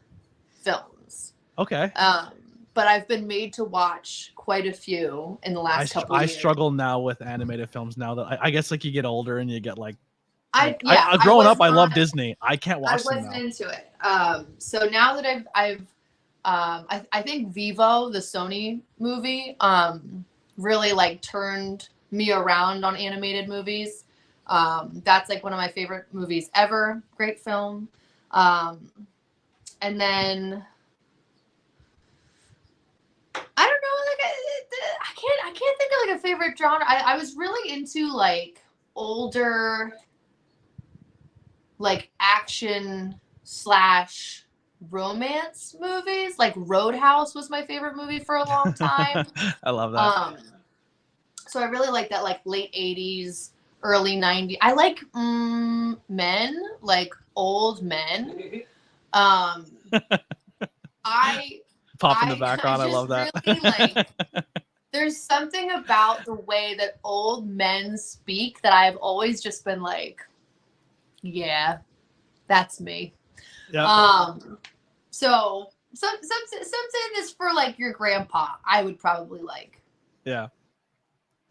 Speaker 2: films.
Speaker 1: Okay.
Speaker 2: But I've been made to watch quite a few in the last couple of years.
Speaker 1: I struggle now with animated films now that I guess like you get older and you get like
Speaker 2: growing
Speaker 1: up, I love Disney. I can't watch them now.
Speaker 2: I wasn't into it. So now that I think Vivo, the Sony movie, really like turned me around on animated movies. That's like one of my favorite movies ever. Great film. And then I don't know, like I can't think of like a favorite genre. I was really into like older, like action / romance movies. Like Roadhouse was my favorite movie for a long time.
Speaker 1: I love that.
Speaker 2: So I really like that, like late 80s, early 90s. I like men, like old men.
Speaker 1: Pop in the background. I love that.
Speaker 2: Really, there's something about the way that old men speak that I've always just been like, yeah, that's me.
Speaker 1: Yeah.
Speaker 2: So something is for like your grandpa, I would probably like.
Speaker 1: Yeah.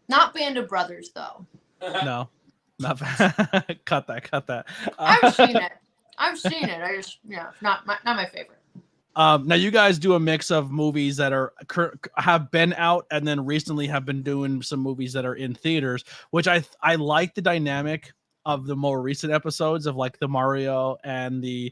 Speaker 2: Not Band of Brothers though.
Speaker 1: No, not cut that.
Speaker 2: I've seen it. I just not my favorite.
Speaker 1: Now you guys do a mix of movies that have been out and then recently have been doing some movies that are in theaters, which I like the dynamic of the more recent episodes of like the Mario and the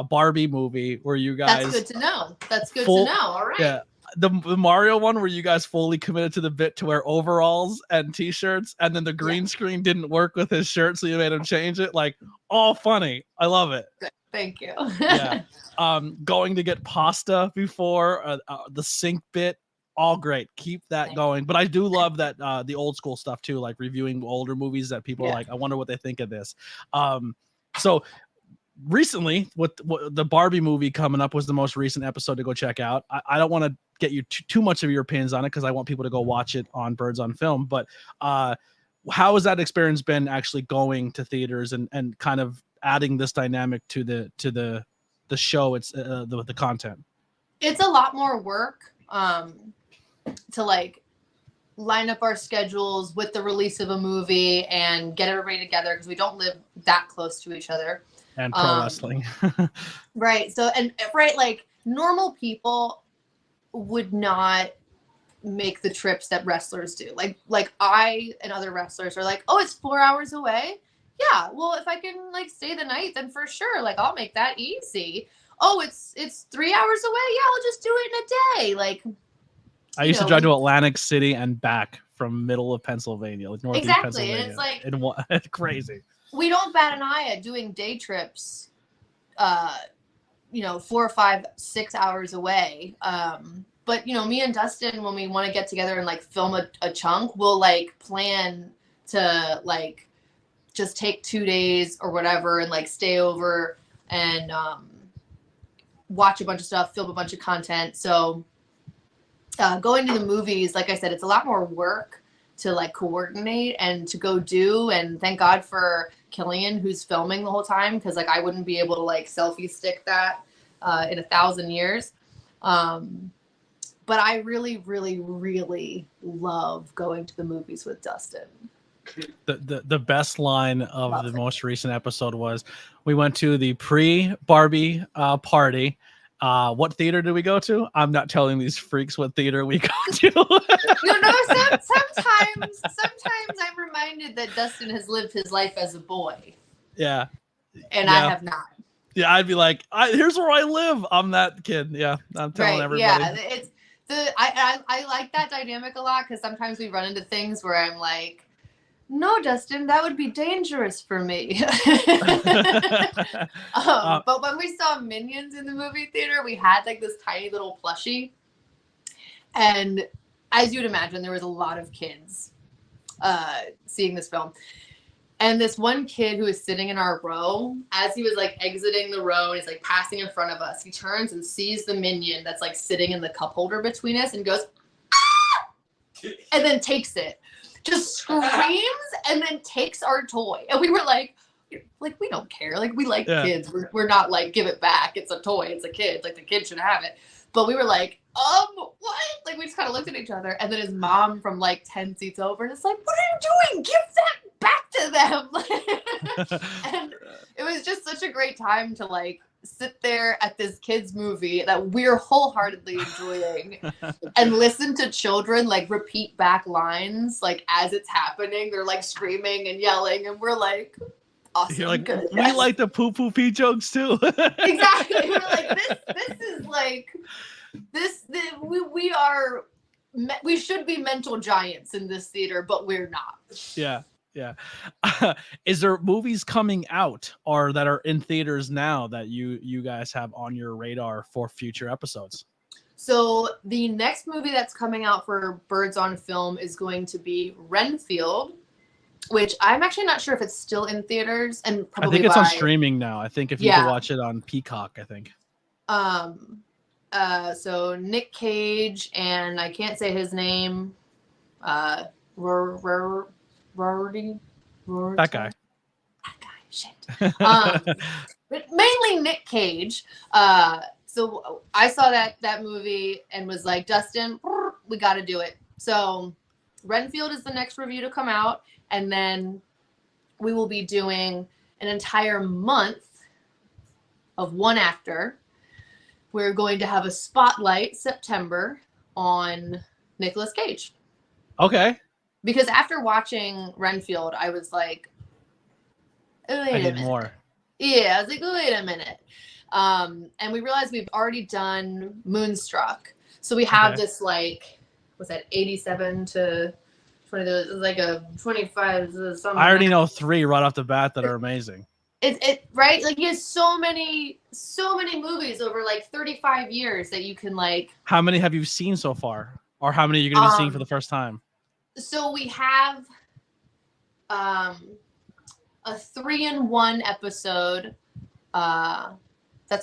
Speaker 1: Barbie movie where you guys.
Speaker 2: That's good to know. That's good to know. All right.
Speaker 1: Yeah. The Mario one where you guys fully committed to the bit to wear overalls and t-shirts, and then the green screen didn't work with his shirt, so you made him change it. Like, all funny. I love it.
Speaker 2: Good. Thank you.
Speaker 1: Yeah. Going to get pasta before the sink bit, all great. Keep that going. But I do love that the old school stuff too, like reviewing older movies that people are like, I wonder what they think of this. So recently, what the Barbie movie coming up was the most recent episode to go check out. I don't want to get you too much of your opinions on it because I want people to go watch it on Birds on Film. But how has that experience been actually going to theaters and kind of adding this dynamic to the show? It's the content.
Speaker 2: It's a lot more work to like line up our schedules with the release of a movie and get everybody together because we don't live that close to each other.
Speaker 1: And pro wrestling.
Speaker 2: Right. So, like normal people would not make the trips that wrestlers do. Like I and other wrestlers are like, oh, it's 4 hours away. Yeah. Well, if I can like stay the night, then for sure, like I'll make that easy. Oh, it's 3 hours away. Yeah, I'll just do it in a day. Like
Speaker 1: I used to drive to Atlantic City and back from middle of Pennsylvania, like northeast Pennsylvania.
Speaker 2: And it's like
Speaker 1: it's crazy.
Speaker 2: We don't bat an eye at doing day trips, 4 or 5, 6 hours away. But, me and Dustin, when we want to get together and like film a chunk, we'll like plan to like just take 2 days or whatever and like stay over and watch a bunch of stuff, film a bunch of content. So going to the movies, like I said, it's a lot more work to like coordinate and to go do. And thank God for Killian, who's filming the whole time, because like I wouldn't be able to like selfie stick that in 1,000 years. But I really, really, really love going to the movies with Dustin.
Speaker 1: The best line of the most recent episode was we went to the pre-Barbie party. What theater did we go to? I'm not telling these freaks what theater we go to.
Speaker 2: Sometimes I'm reminded that Dustin has lived his life as a boy.
Speaker 1: Yeah.
Speaker 2: And I have not.
Speaker 1: Yeah, I'd be like, here's where I live. I'm that kid. Yeah, I'm telling everybody.
Speaker 2: Yeah, I like that dynamic a lot because sometimes we run into things where I'm like, no, Dustin, that would be dangerous for me. But when we saw Minions in the movie theater, we had like this tiny little plushie. And as you'd imagine, there was a lot of kids seeing this film. And this one kid who was sitting in our row, as he was like exiting the row, and he's like passing in front of us, he turns and sees the Minion that's like sitting in the cup holder between us and goes, ah! And then takes it. Just screams and then takes our toy. And we were like we don't care. Like we like kids. We're not like give it back. It's a toy. It's a kid. Like the kid should have it. But we were like, what? Like we just kind of looked at each other. And then his mom from like 10 seats over and it's like, what are you doing? Give that back to them. And it was just such a great time to like sit there at this kid's movie that we're wholeheartedly enjoying and listen to children like repeat back lines like as it's happening. They're like screaming and yelling and we're like, awesome. You're like, good.
Speaker 1: We like the poo pee jokes too.
Speaker 2: Exactly. We're like, this is like we should be mental giants in this theater, but we're not.
Speaker 1: Yeah. Is there movies coming out or that are in theaters now that you guys have on your radar for future episodes?
Speaker 2: So the next movie that's coming out for Birds on Film is going to be Renfield, which I'm actually not sure if it's still in theaters, and probably
Speaker 1: I think it's on streaming now. I think if you can watch it on Peacock, I think.
Speaker 2: So Nick Cage and I can't say his name. Rory.
Speaker 1: That guy.
Speaker 2: Shit. But mainly Nick Cage. So I saw that movie and was like, Dustin, we got to do it. So Renfield is the next review to come out, and then we will be doing an entire month of one actor. We're going to have a spotlight September on Nicolas Cage.
Speaker 1: Okay.
Speaker 2: Because after watching Renfield, I was like,
Speaker 1: I need more.
Speaker 2: Yeah, I was like, wait a minute. And we realized we've already done Moonstruck. So we have this like, what's that, 87 to 20, like a 25 something.
Speaker 1: I already know 3 right off the bat that are amazing.
Speaker 2: It right? Like he has so many movies over like 35 years that you can like.
Speaker 1: How many have you seen so far? Or how many are you going to be seeing for the first time?
Speaker 2: So we have a 3-in-1 episode that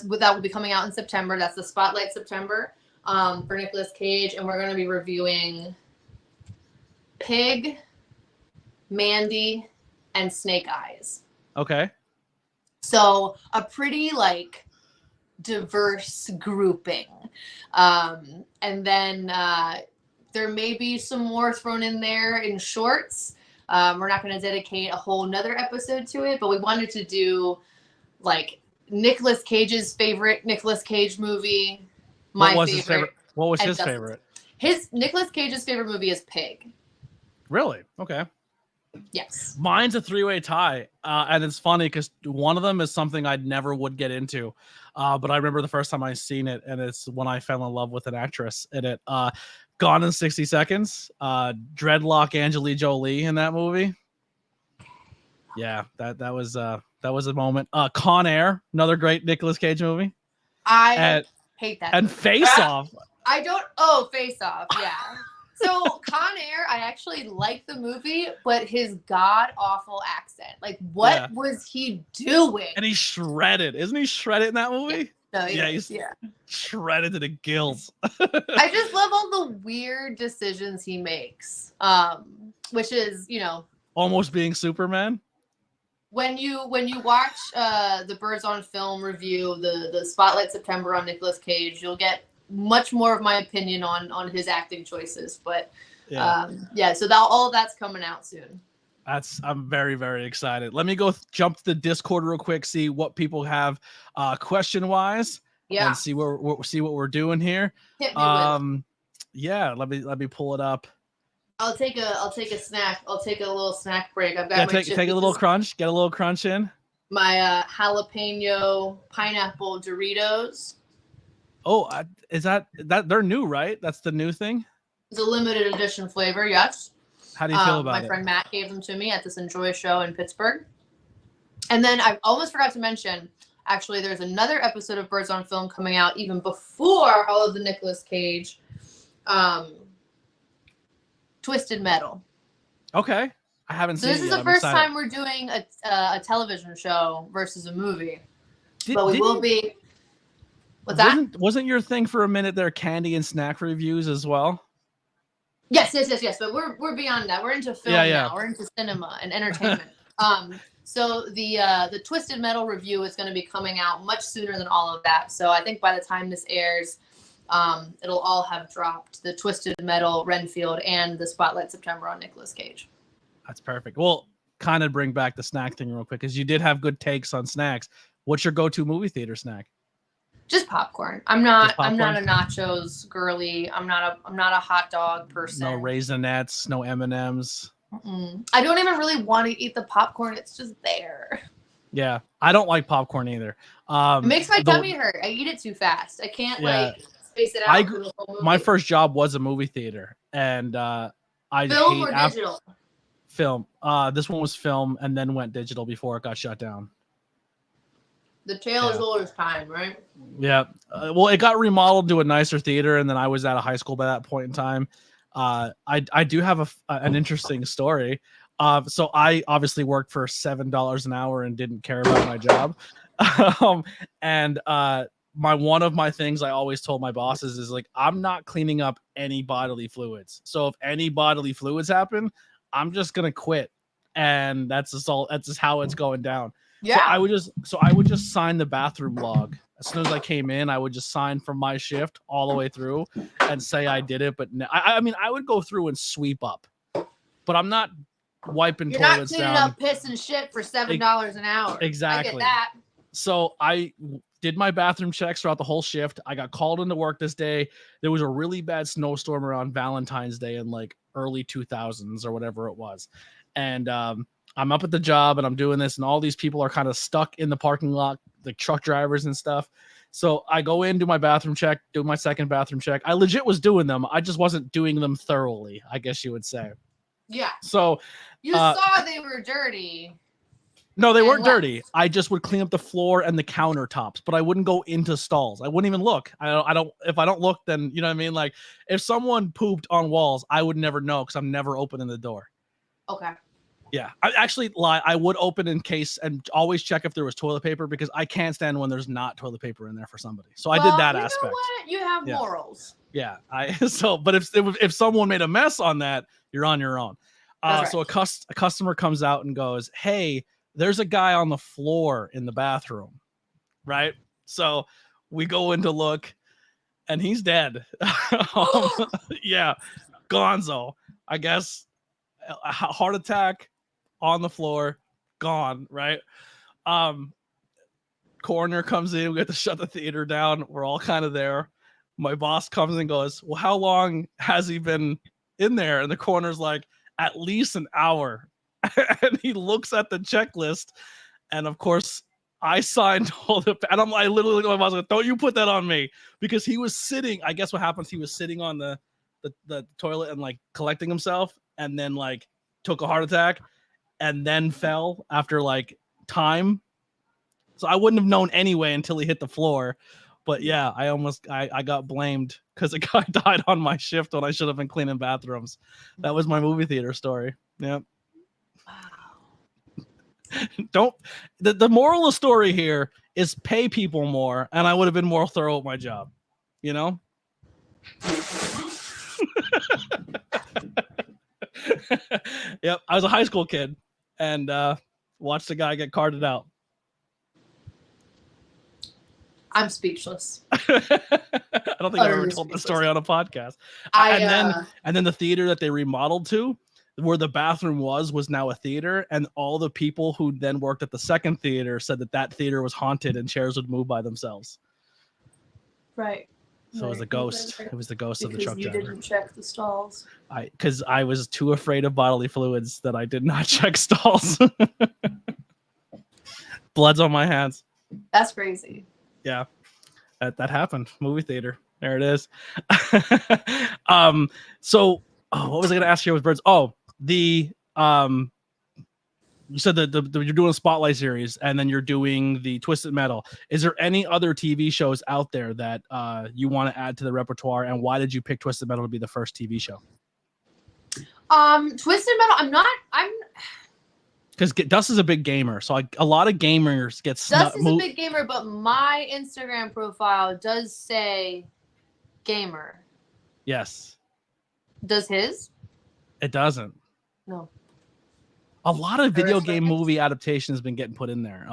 Speaker 2: will be coming out in September. That's the Spotlight September for Nicolas Cage, and we're going to be reviewing Pig, Mandy, and Snake Eyes.
Speaker 1: Okay.
Speaker 2: So a pretty like diverse grouping. And then there may be some more thrown in there in shorts. We're not going to dedicate a whole nother episode to it, but we wanted to do like Nicolas Cage's favorite Nicolas Cage movie.
Speaker 1: What was his favorite? What was his favorite?
Speaker 2: His Nicolas Cage's favorite movie is Pig.
Speaker 1: Really? Okay.
Speaker 2: Yes.
Speaker 1: Mine's a 3-way tie. And it's funny because one of them is something I never would get into. But I remember the first time I seen it, and it's when I fell in love with an actress in it. Gone in 60 Seconds. Dreadlock Angelina Jolie in that movie. Yeah, that was a moment. Con Air, another great Nicolas Cage movie.
Speaker 2: I hate that.
Speaker 1: And
Speaker 2: movie.
Speaker 1: Face Off.
Speaker 2: I don't. Oh, Face Off. Yeah. So Con Air, I actually like the movie, but his god awful accent. Like, what was he doing?
Speaker 1: And he's shredded. Isn't he shredded in that movie?
Speaker 2: No,
Speaker 1: he's shredded to the gills.
Speaker 2: I just love all the weird decisions he makes. Which is,
Speaker 1: almost being Superman.
Speaker 2: When you watch the Birds on Film review, the Spotlight September on Nicolas Cage, you'll get much more of my opinion on his acting choices. But so all of that's coming out soon.
Speaker 1: I'm very, very excited. Let me go jump to the Discord real quick, see what people have question wise, and see what we're doing here.
Speaker 2: Hit me
Speaker 1: with. Let me pull it up.
Speaker 2: I'll take a snack. I'll take a little snack break. I've got
Speaker 1: take a little crunch. Get a little crunch in.
Speaker 2: My jalapeno pineapple Doritos.
Speaker 1: Oh, is that they're new, right? That's the new thing.
Speaker 2: It's a limited edition flavor. Yes.
Speaker 1: How do you feel about it?
Speaker 2: My friend Matt gave them to me at this Enjoy show in Pittsburgh. And then I almost forgot to mention, actually, there's another episode of Birds on Film coming out even before all of the Nicolas Cage. Twisted Metal.
Speaker 1: Okay, I haven't seen it.
Speaker 2: This is the first time we're doing a television show versus a movie. But we will be. What's that?
Speaker 1: Wasn't your thing for a minute there candy and snack reviews as well?
Speaker 2: Yes. But we're beyond that. We're into film now. We're into cinema and entertainment. So the Twisted Metal review is going to be coming out much sooner than all of that. So I think by the time this airs, it'll all have dropped. The Twisted Metal, Renfield, and the Spotlight September on Nicolas Cage.
Speaker 1: That's perfect. Well, kind of bring back the snack thing real quick, because you did have good takes on snacks. What's your go-to movie theater snack?
Speaker 2: Just popcorn. I'm not a nachos girly. I'm not a hot dog person.
Speaker 1: No Raisinets, no M&Ms.
Speaker 2: I don't even really want to eat the popcorn. It's just there.
Speaker 1: Yeah, I don't like popcorn either.
Speaker 2: It makes my tummy hurt. I eat it too fast. I can't space it out. For the whole movie.
Speaker 1: My first job was a movie theater, and
Speaker 2: film or digital?
Speaker 1: Film. This one was film, and then went digital before it got shut down.
Speaker 2: The tale is always time, right?
Speaker 1: Yeah. Well, it got remodeled to a nicer theater, and then I was out of high school by that point in time. I do have an interesting story. So I obviously worked for $7 an hour and didn't care about my job. One of my things I always told my bosses is like, I'm not cleaning up any bodily fluids. So if any bodily fluids happen, I'm just gonna quit. And that's just how it's going down. Yeah. So I would just sign the bathroom log. As soon as I came in, I would just sign from my shift all the way through and say I did it. But I mean, I would go through and sweep up, but I'm not wiping toilets down.
Speaker 2: You're not cleaning up piss and shit for $7 an hour.
Speaker 1: Exactly.
Speaker 2: I get that.
Speaker 1: So I did my bathroom checks throughout the whole shift. I got called into work this day. There was a really bad snowstorm around Valentine's Day in like early 2000s or whatever it was. And I'm up at the job and I'm doing this, and all these people are kind of stuck in the parking lot, like truck drivers and stuff. So I go in, do my bathroom check, do my second bathroom check. I legit was doing them. I just wasn't doing them thoroughly, I guess you would say.
Speaker 2: Yeah.
Speaker 1: So
Speaker 2: you saw they were dirty.
Speaker 1: No, they weren't dirty. I just would clean up the floor and the countertops, but I wouldn't go into stalls. I wouldn't even look. I don't. If I don't look, then you know what I mean. Like if someone pooped on walls, I would never know because I'm never opening the door.
Speaker 2: Okay.
Speaker 1: Yeah, I actually lie. I would open in case and always check if there was toilet paper because I can't stand when there's not toilet paper in there for somebody. So I did that aspect.
Speaker 2: You know what? You have morals.
Speaker 1: Yeah. But if someone made a mess on that, you're on your own.
Speaker 2: Right.
Speaker 1: So a customer comes out and goes, "Hey, there's a guy on the floor in the bathroom," right? So we go in to look, and he's dead. Yeah, gonzo. I guess a heart attack on the floor, gone. Right. Coroner comes in. We have to shut the theater down. We're all kind of there. My boss comes and goes, "Well, how long has he been in there?" And the coroner's like, "At least an hour." And he looks at the checklist, and of course, I signed all the. And I literally look at my boss like, "Don't you put that on me?" Because he was sitting. I guess what happens? He was sitting on the toilet and like collecting himself, and then like took a heart attack, and then fell after like time. So I wouldn't have known anyway until he hit the floor. But yeah, I got blamed because a guy died on my shift when I should have been cleaning bathrooms. That was my movie theater story. Yeah. Don't the moral of the story here is pay people more, and I would have been more thorough at my job. You know? Yep. I was a high school kid and watched a guy get carted out.
Speaker 2: I'm speechless.
Speaker 1: I don't think I ever told the story on a podcast. And then the theater that they remodeled to, where the bathroom was now a theater, and all the people who then worked at the second theater said that theater was haunted and chairs would move by themselves.
Speaker 2: Right.
Speaker 1: So it was the ghost. It was the ghost of the truck driver.
Speaker 2: You didn't check the stalls.
Speaker 1: Because I was too afraid of bodily fluids that I did not check stalls. Blood's on my hands.
Speaker 2: That's crazy.
Speaker 1: Yeah, that happened. Movie theater. There it is. So what was I going to ask you with birds? Oh, you said that you're doing a Spotlight series and then you're doing the Twisted Metal. Is there any other TV shows out there that you want to add to the repertoire? And why did you pick Twisted Metal to be the first TV show?
Speaker 2: Twisted Metal. I'm
Speaker 1: because Dust is a big gamer, so a lot of gamers get
Speaker 2: Dust is a big gamer, but my Instagram profile does say gamer.
Speaker 1: Yes.
Speaker 2: Does his?
Speaker 1: It doesn't.
Speaker 2: No.
Speaker 1: A lot of video game movie adaptations have been getting put in there.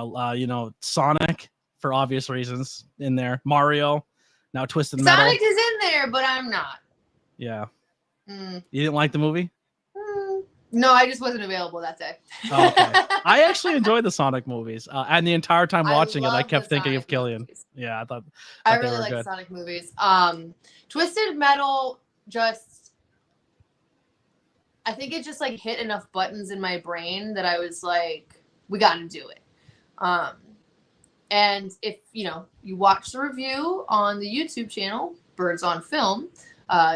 Speaker 1: Sonic for obvious reasons in there. Mario, now Twisted Metal.
Speaker 2: Sonic is in there, but I'm not.
Speaker 1: Yeah. You didn't like the movie?
Speaker 2: No, I just wasn't available that day.
Speaker 1: Oh, okay. I actually enjoyed the Sonic movies, and the entire time watching it, I kept thinking of Killian.
Speaker 2: Movies.
Speaker 1: Yeah, I thought
Speaker 2: I really like Sonic movies. Twisted Metal I think it just like hit enough buttons in my brain that I was like, we got to do it. And if you watch the review on the YouTube channel, Birds on Film,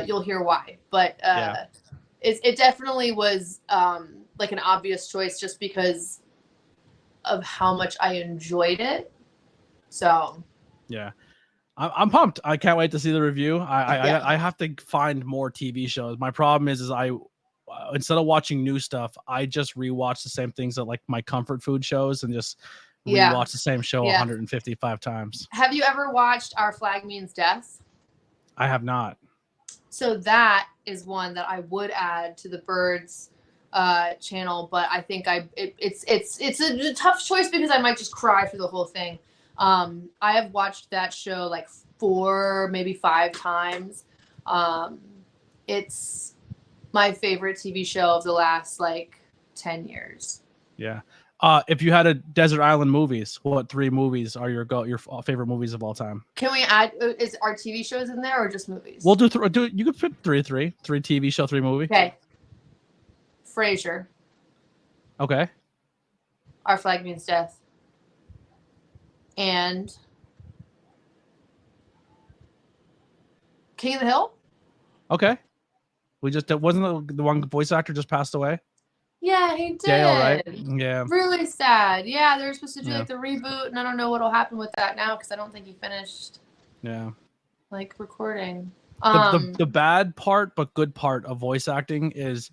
Speaker 2: you'll hear why. But it definitely was like an obvious choice just because of how much I enjoyed it. So
Speaker 1: yeah, I'm pumped. I can't wait to see the review. I have to find more TV shows. My problem is I instead of watching new stuff, I just rewatch the same things that like my comfort food shows and just rewatch the same show 155 times.
Speaker 2: Have you ever watched Our Flag Means Death?
Speaker 1: I have not.
Speaker 2: So that is one that I would add to the Birds channel, but I think it's a tough choice because I might just cry through the whole thing. I have watched that show like 4, maybe 5 times. It's my favorite TV show of the last like 10 years.
Speaker 1: Yeah. If you had a desert island movies, what 3 movies are your favorite movies of all time?
Speaker 2: Can we add? Is our TV shows in there or just movies?
Speaker 1: We'll do you could put 3 TV show, 3 movie.
Speaker 2: Okay. Frasier.
Speaker 1: Okay.
Speaker 2: Our Flag Means Death. And King of the Hill?
Speaker 1: Okay. We just wasn't the one voice actor just passed away?
Speaker 2: Yeah, he did.
Speaker 1: Dale, right? Yeah.
Speaker 2: Really sad. Yeah, they were supposed to do like the reboot, and I don't know what'll happen with that now because I don't think he finished.
Speaker 1: Yeah.
Speaker 2: Like recording.
Speaker 1: The bad part but good part of voice acting is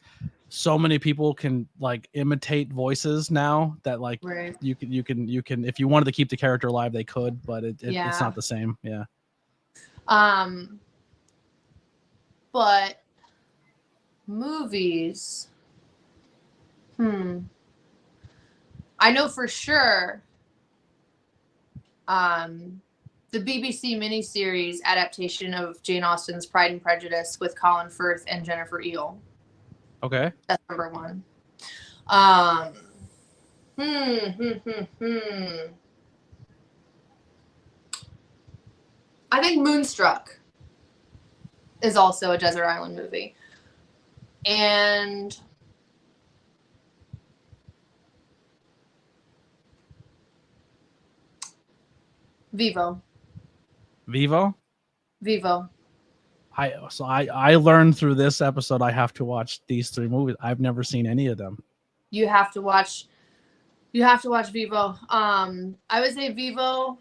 Speaker 1: so many people can like imitate voices now that like
Speaker 2: right.
Speaker 1: you can if you wanted to keep the character alive they could, but it's not the same. Yeah.
Speaker 2: But movies. I know for sure the BBC miniseries adaptation of Jane Austen's Pride and Prejudice with Colin Firth and Jennifer Eel.
Speaker 1: Okay.
Speaker 2: That's number one. I think Moonstruck is also a desert island movie. And Vivo.
Speaker 1: I learned through this episode I have to watch these 3 movies. I've never seen any of them.
Speaker 2: You have to watch Vivo. I would say Vivo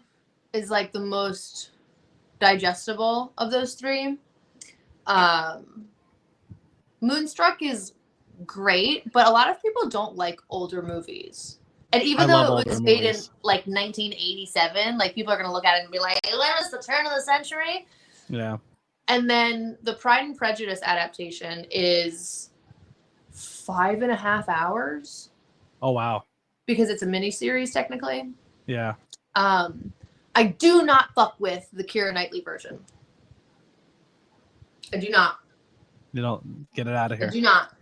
Speaker 2: is like the most digestible of those 3. Moonstruck is great, but a lot of people don't like older movies. And even though it was made in like 1987, like people are going to look at it and be like, when was the turn of the century?
Speaker 1: Yeah.
Speaker 2: And then the Pride and Prejudice adaptation is 5.5 hours.
Speaker 1: Oh, wow.
Speaker 2: Because it's a miniseries technically.
Speaker 1: Yeah.
Speaker 2: I do not fuck with the Keira Knightley version. I do not.
Speaker 1: You don't get it out of here.
Speaker 2: I do not.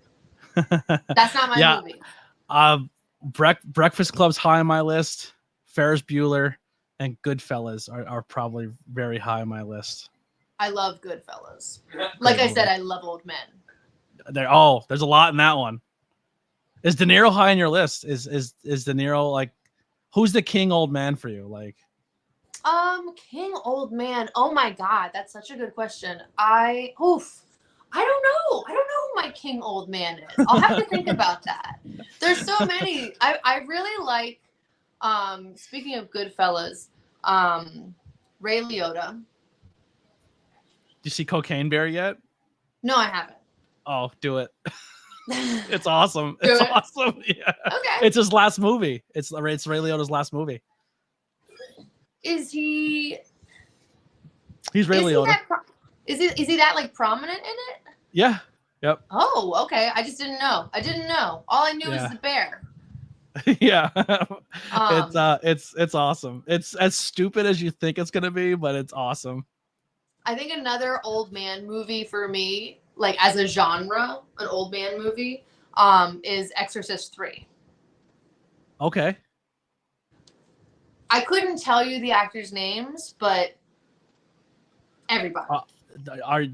Speaker 2: That's not my movie.
Speaker 1: Breakfast Club's high on my list. Ferris Bueller and Goodfellas are probably very high on my list.
Speaker 2: I love Goodfellas. Like I said, I love old men.
Speaker 1: There's a lot in that one. Is De Niro high on your list? Is De Niro like, who's the king old man for you? Like,
Speaker 2: king old man. Oh my God, that's such a good question. I don't know. I don't know who my king old man is. I'll have to think about that. There's so many. I really like. Speaking of Goodfellas, Ray Liotta.
Speaker 1: Do you see Cocaine Bear yet?
Speaker 2: No, I haven't.
Speaker 1: Oh, do it. It's awesome. Awesome. Yeah.
Speaker 2: Okay.
Speaker 1: It's his last movie. It's Ray Liotta's last movie.
Speaker 2: Is he?
Speaker 1: He's Ray Liotta.
Speaker 2: Is he that like prominent in it?
Speaker 1: Yeah. Yep.
Speaker 2: Oh, okay. I just didn't know. All I knew was the bear.
Speaker 1: Yeah. It's awesome. It's as stupid as you think it's gonna be, but it's awesome.
Speaker 2: I think another old man movie for me, like as a genre, an old man movie, is Exorcist 3.
Speaker 1: Okay.
Speaker 2: I couldn't tell you the actors' names, but everybody.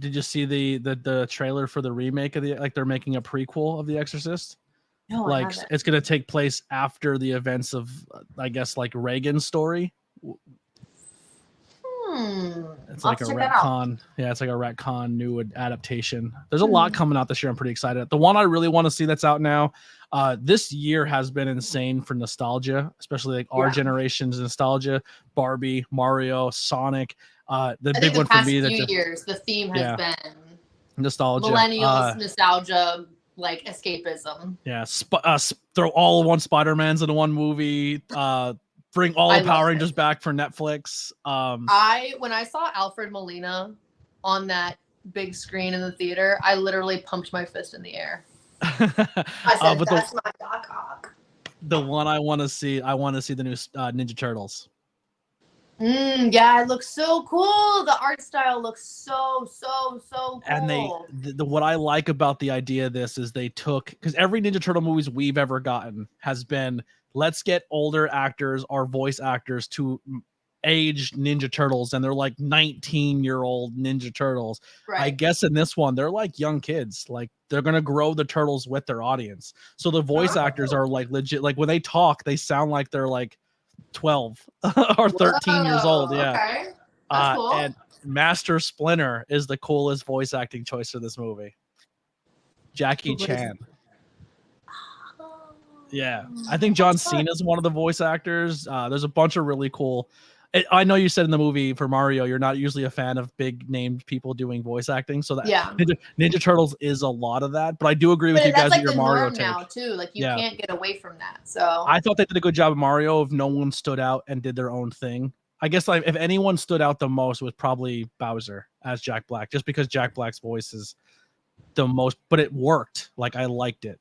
Speaker 1: Did you see the trailer for the remake of they're making a prequel of The Exorcist?
Speaker 2: No,
Speaker 1: like it's gonna take place after the events of I guess like Reagan's story. It's like a retcon. Yeah, it's like a retcon new adaptation. There's a lot coming out this year. I'm pretty excited. The one I really want to see that's out now. This year has been insane for nostalgia, especially like our generation's nostalgia. Barbie, Mario, Sonic. The big one for me that
Speaker 2: years the theme has been
Speaker 1: nostalgia.
Speaker 2: Millennials nostalgia, like escapism.
Speaker 1: Yeah, throw all one Spider-Mans into one movie. Bring all the Power Rangers back for Netflix.
Speaker 2: When I saw Alfred Molina on that big screen in the theater, I literally pumped my fist in the air. I said, "That's my Doc Ock."
Speaker 1: The one I want to see the new Ninja Turtles.
Speaker 2: Yeah, it looks so cool. The art style looks so cool.
Speaker 1: And what I like about the idea of this is they took, because every Ninja Turtle movies we've ever gotten has been, let's get older actors or voice actors to aged Ninja Turtles and they're like 19-year-old Ninja Turtles.
Speaker 2: Right.
Speaker 1: I guess in this one they're like young kids. Like they're gonna grow the turtles with their audience. So the voice actors are like legit. Like when they talk, they sound like they're like 12 or 13 years old. Yeah.
Speaker 2: Okay. That's cool.
Speaker 1: And Master Splinter is the coolest voice acting choice for this movie. Jackie Chan. Yeah, I think John Cena is one of the voice actors. There's a bunch of really cool. I know you said in the movie for Mario, you're not usually a fan of big named people doing voice acting. So that Ninja Turtles is a lot of that. But I do agree with you guys
Speaker 2: like
Speaker 1: with your Mario take.
Speaker 2: Now too. Like you can't get away from that. So
Speaker 1: I thought they did a good job of Mario. If no one stood out and did their own thing, I guess like if anyone stood out the most was probably Bowser as Jack Black, just because Jack Black's voice is the most. But it worked. Like I liked it.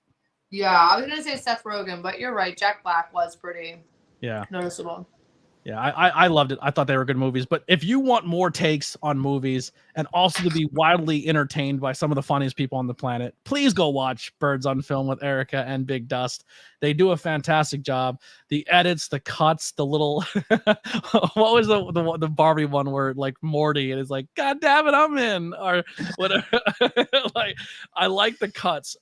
Speaker 2: Yeah, I was gonna say Seth Rogen, but you're right. Jack Black was pretty noticeable.
Speaker 1: Yeah, I loved it. I thought they were good movies. But if you want more takes on movies and also to be wildly entertained by some of the funniest people on the planet, please go watch Birds on Film with Erica and Big Dust. They do a fantastic job. The edits, the cuts, the little what was the Barbie one where like Morty and it's like, God damn it, I'm in, or whatever. Like I like the cuts.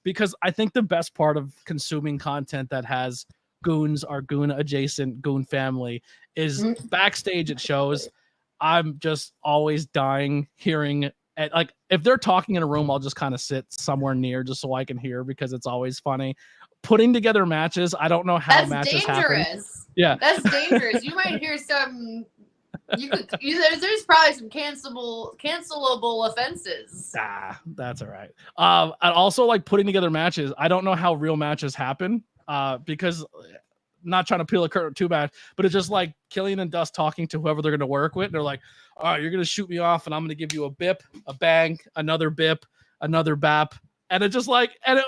Speaker 1: Because I think the best part of consuming content that has goons or goon adjacent goon family is backstage at shows. I'm just always dying hearing at, like if they're talking in a room, I'll just kind of sit somewhere near just so I can hear because it's always funny. Putting together matches, I don't know how matches happen. Yeah,
Speaker 2: that's dangerous. You might hear some. There's probably some cancelable offenses.
Speaker 1: That's all right. And also like putting together matches. I don't know how real matches happen. Because not trying to peel a curtain too bad, but it's just like Killian and Dust talking to whoever they're going to work with. They're like, all right, you're going to shoot me off and I'm going to give you a bip, a bang, another bip, another bap. And it's just like, I'm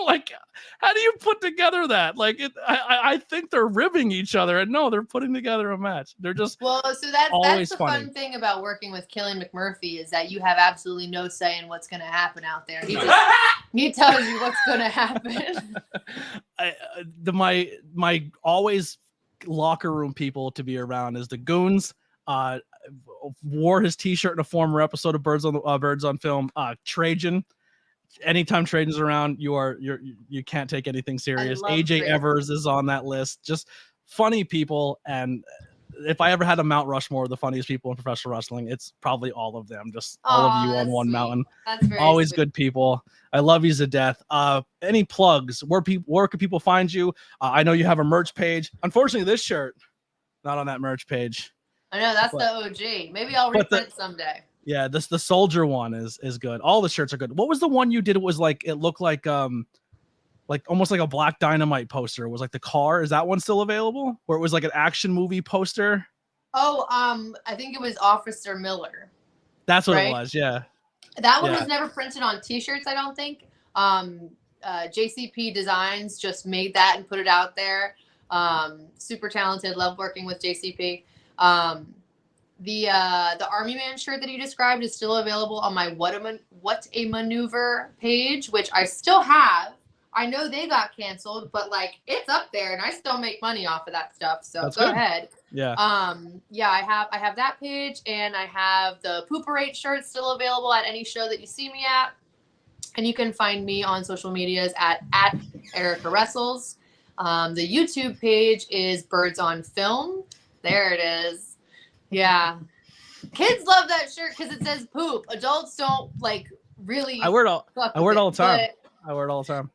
Speaker 1: like, how do you put together that? Like, I think they're ribbing each other, and no, they're putting together a match. They're just
Speaker 2: so that's the fun thing about working with Killian McMurphy is that you have absolutely no say in what's going to happen out there. He tells you what's going to happen.
Speaker 1: My always locker room people to be around is the Goons. Wore his T-shirt in a former episode of Birds on Film. Trajan. Anytime Trajan's around, you can't take anything serious. AJ
Speaker 2: Trajan.
Speaker 1: Evers is on that list. Just funny people, and if I ever had a Mount Rushmore of the funniest people in professional wrestling, it's probably all of them. Just all of you on one mountain.
Speaker 2: That's very
Speaker 1: always
Speaker 2: sweet.
Speaker 1: Good people. I love you to death. Any plugs? Where can people find you? I know you have a merch page. Unfortunately, this shirt not on that merch page.
Speaker 2: I know that's the OG. Maybe I'll reprint someday.
Speaker 1: Yeah, the soldier one is good. All the shirts are good. What was the one you did? It was like it looked like almost like a Black Dynamite poster. It was like the car. Is that one still available? Where it was like an action movie poster?
Speaker 2: Oh, I think it was Officer Miller.
Speaker 1: That's what it was. Yeah.
Speaker 2: That one was never printed on T-shirts. I don't think. JCP Designs just made that and put it out there. Super talented. Love working with JCP. The Army Man shirt that you described is still available on my What a Maneuver page, which I still have. I know they got canceled, but like it's up there, and I still make money off of that stuff. So
Speaker 1: That's
Speaker 2: go
Speaker 1: good.
Speaker 2: ahead.
Speaker 1: Yeah.
Speaker 2: I have that page, and I have the Pooper 8 shirt still available at any show that you see me at. And you can find me on social medias at Erica Wrestles. The YouTube page is Birds on Film. There it is. Yeah. Kids love that shirt because it says poop. Adults don't like really.
Speaker 1: I wear it all the time. I wear it all the time.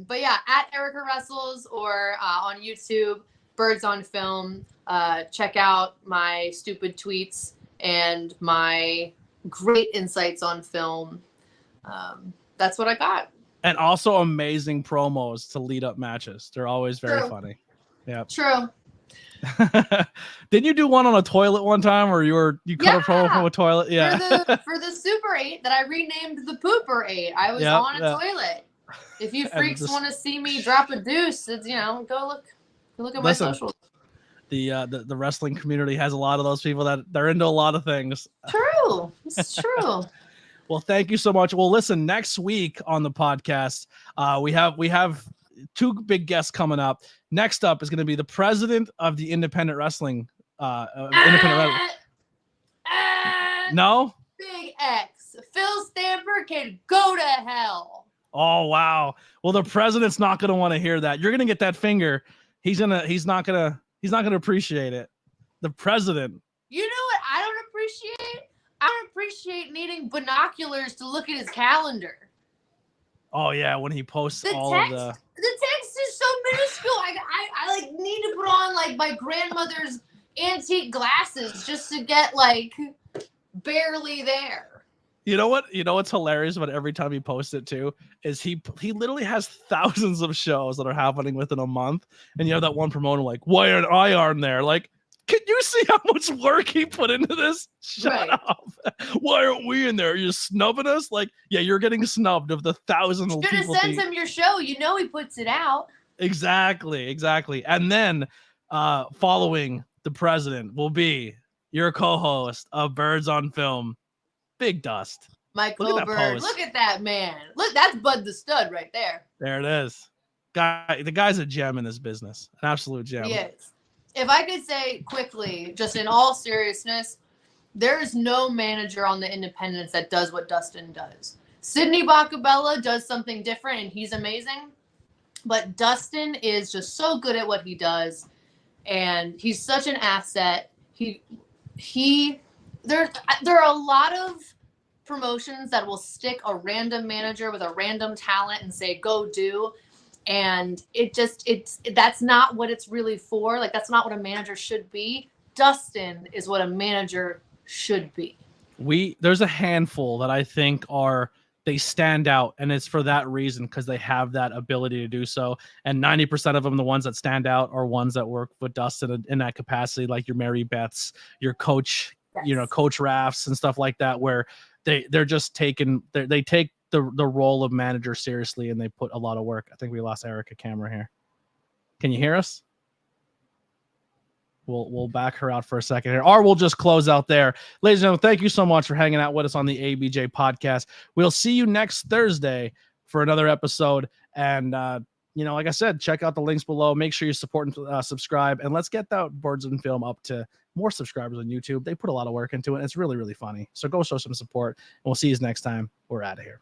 Speaker 2: But yeah, at Erica Wrestles or on YouTube, Birds on Film. Check out my stupid tweets and my great insights on film. That's what I got.
Speaker 1: And also amazing promos to lead up matches. They're always very funny. Yeah.
Speaker 2: True.
Speaker 1: Didn't you do one on a toilet one time, or you cut a promo from a toilet? Yeah.
Speaker 2: For the Super 8 that I renamed the Pooper 8, I was on a toilet. If you freaks want to see me drop a deuce, it's go look at my socials.
Speaker 1: The wrestling community has a lot of those people that they're into a lot of things.
Speaker 2: True. It's true.
Speaker 1: Well, thank you so much. Well, listen, next week on the podcast, we have two big guests coming up. Next up is going to be the president of the Independent Wrestling independent. No.
Speaker 2: Big X. Phil Stamper can go to hell.
Speaker 1: Oh wow. Well, the president's not gonna want to hear that. You're gonna get that finger. He's not gonna appreciate it. The president.
Speaker 2: You know what I don't appreciate? I don't appreciate needing binoculars to look at his calendar.
Speaker 1: Oh yeah, when he posts
Speaker 2: The
Speaker 1: all
Speaker 2: text,
Speaker 1: of
Speaker 2: the text is so minuscule. I like need to put on like my grandmother's antique glasses just to get like barely there.
Speaker 1: You know what's hilarious about every time he posts it too is he literally has thousands of shows that are happening within a month, and you have that one promoter like, why aren't I on there? Like, can you see how much work he put into this? Shut up. Why aren't we in there? Are you snubbing us? Like, yeah, you're getting snubbed of the thousands of people.
Speaker 2: Should have sent him your show. You know he puts it out.
Speaker 1: Exactly. And then following the president will be your co-host of Birds on Film, Big Dust.
Speaker 2: Michael Bird. Look at that man. Look, that's Bud the Stud right there.
Speaker 1: There it is. The guy's a gem in this business. An absolute gem.
Speaker 2: He is. If I could say quickly, just in all seriousness, there is no manager on the independents that does what Dustin does. Sidney Bacabella does something different, and he's amazing. But Dustin is just so good at what he does, and he's such an asset. There are a lot of promotions that will stick a random manager with a random talent and say, go do. And that's not what it's really for. Like, that's not what a manager should be. Dustin is what a manager should be.
Speaker 1: There's a handful that I think they stand out, and it's for that reason, because they have that ability to do so. And 90% of them, the ones that stand out, are ones that work with Dustin in that capacity, like your Mary Beths, your coach, Coach Rafts and stuff like that, where they're just they take the role of manager seriously, and they put a lot of work. I think we lost Erica camera here. Can you hear us? We'll back her out for a second here, or we'll just close out there. Ladies and gentlemen, thank you so much for hanging out with us on the ABJ podcast. We'll see you next Thursday for another episode. And, like I said, check out the links below. Make sure you support and subscribe, and let's get that Birds and Film up to more subscribers on YouTube. They put a lot of work into it. It's really, really funny. So go show some support, and we'll see you next time. We're out of here.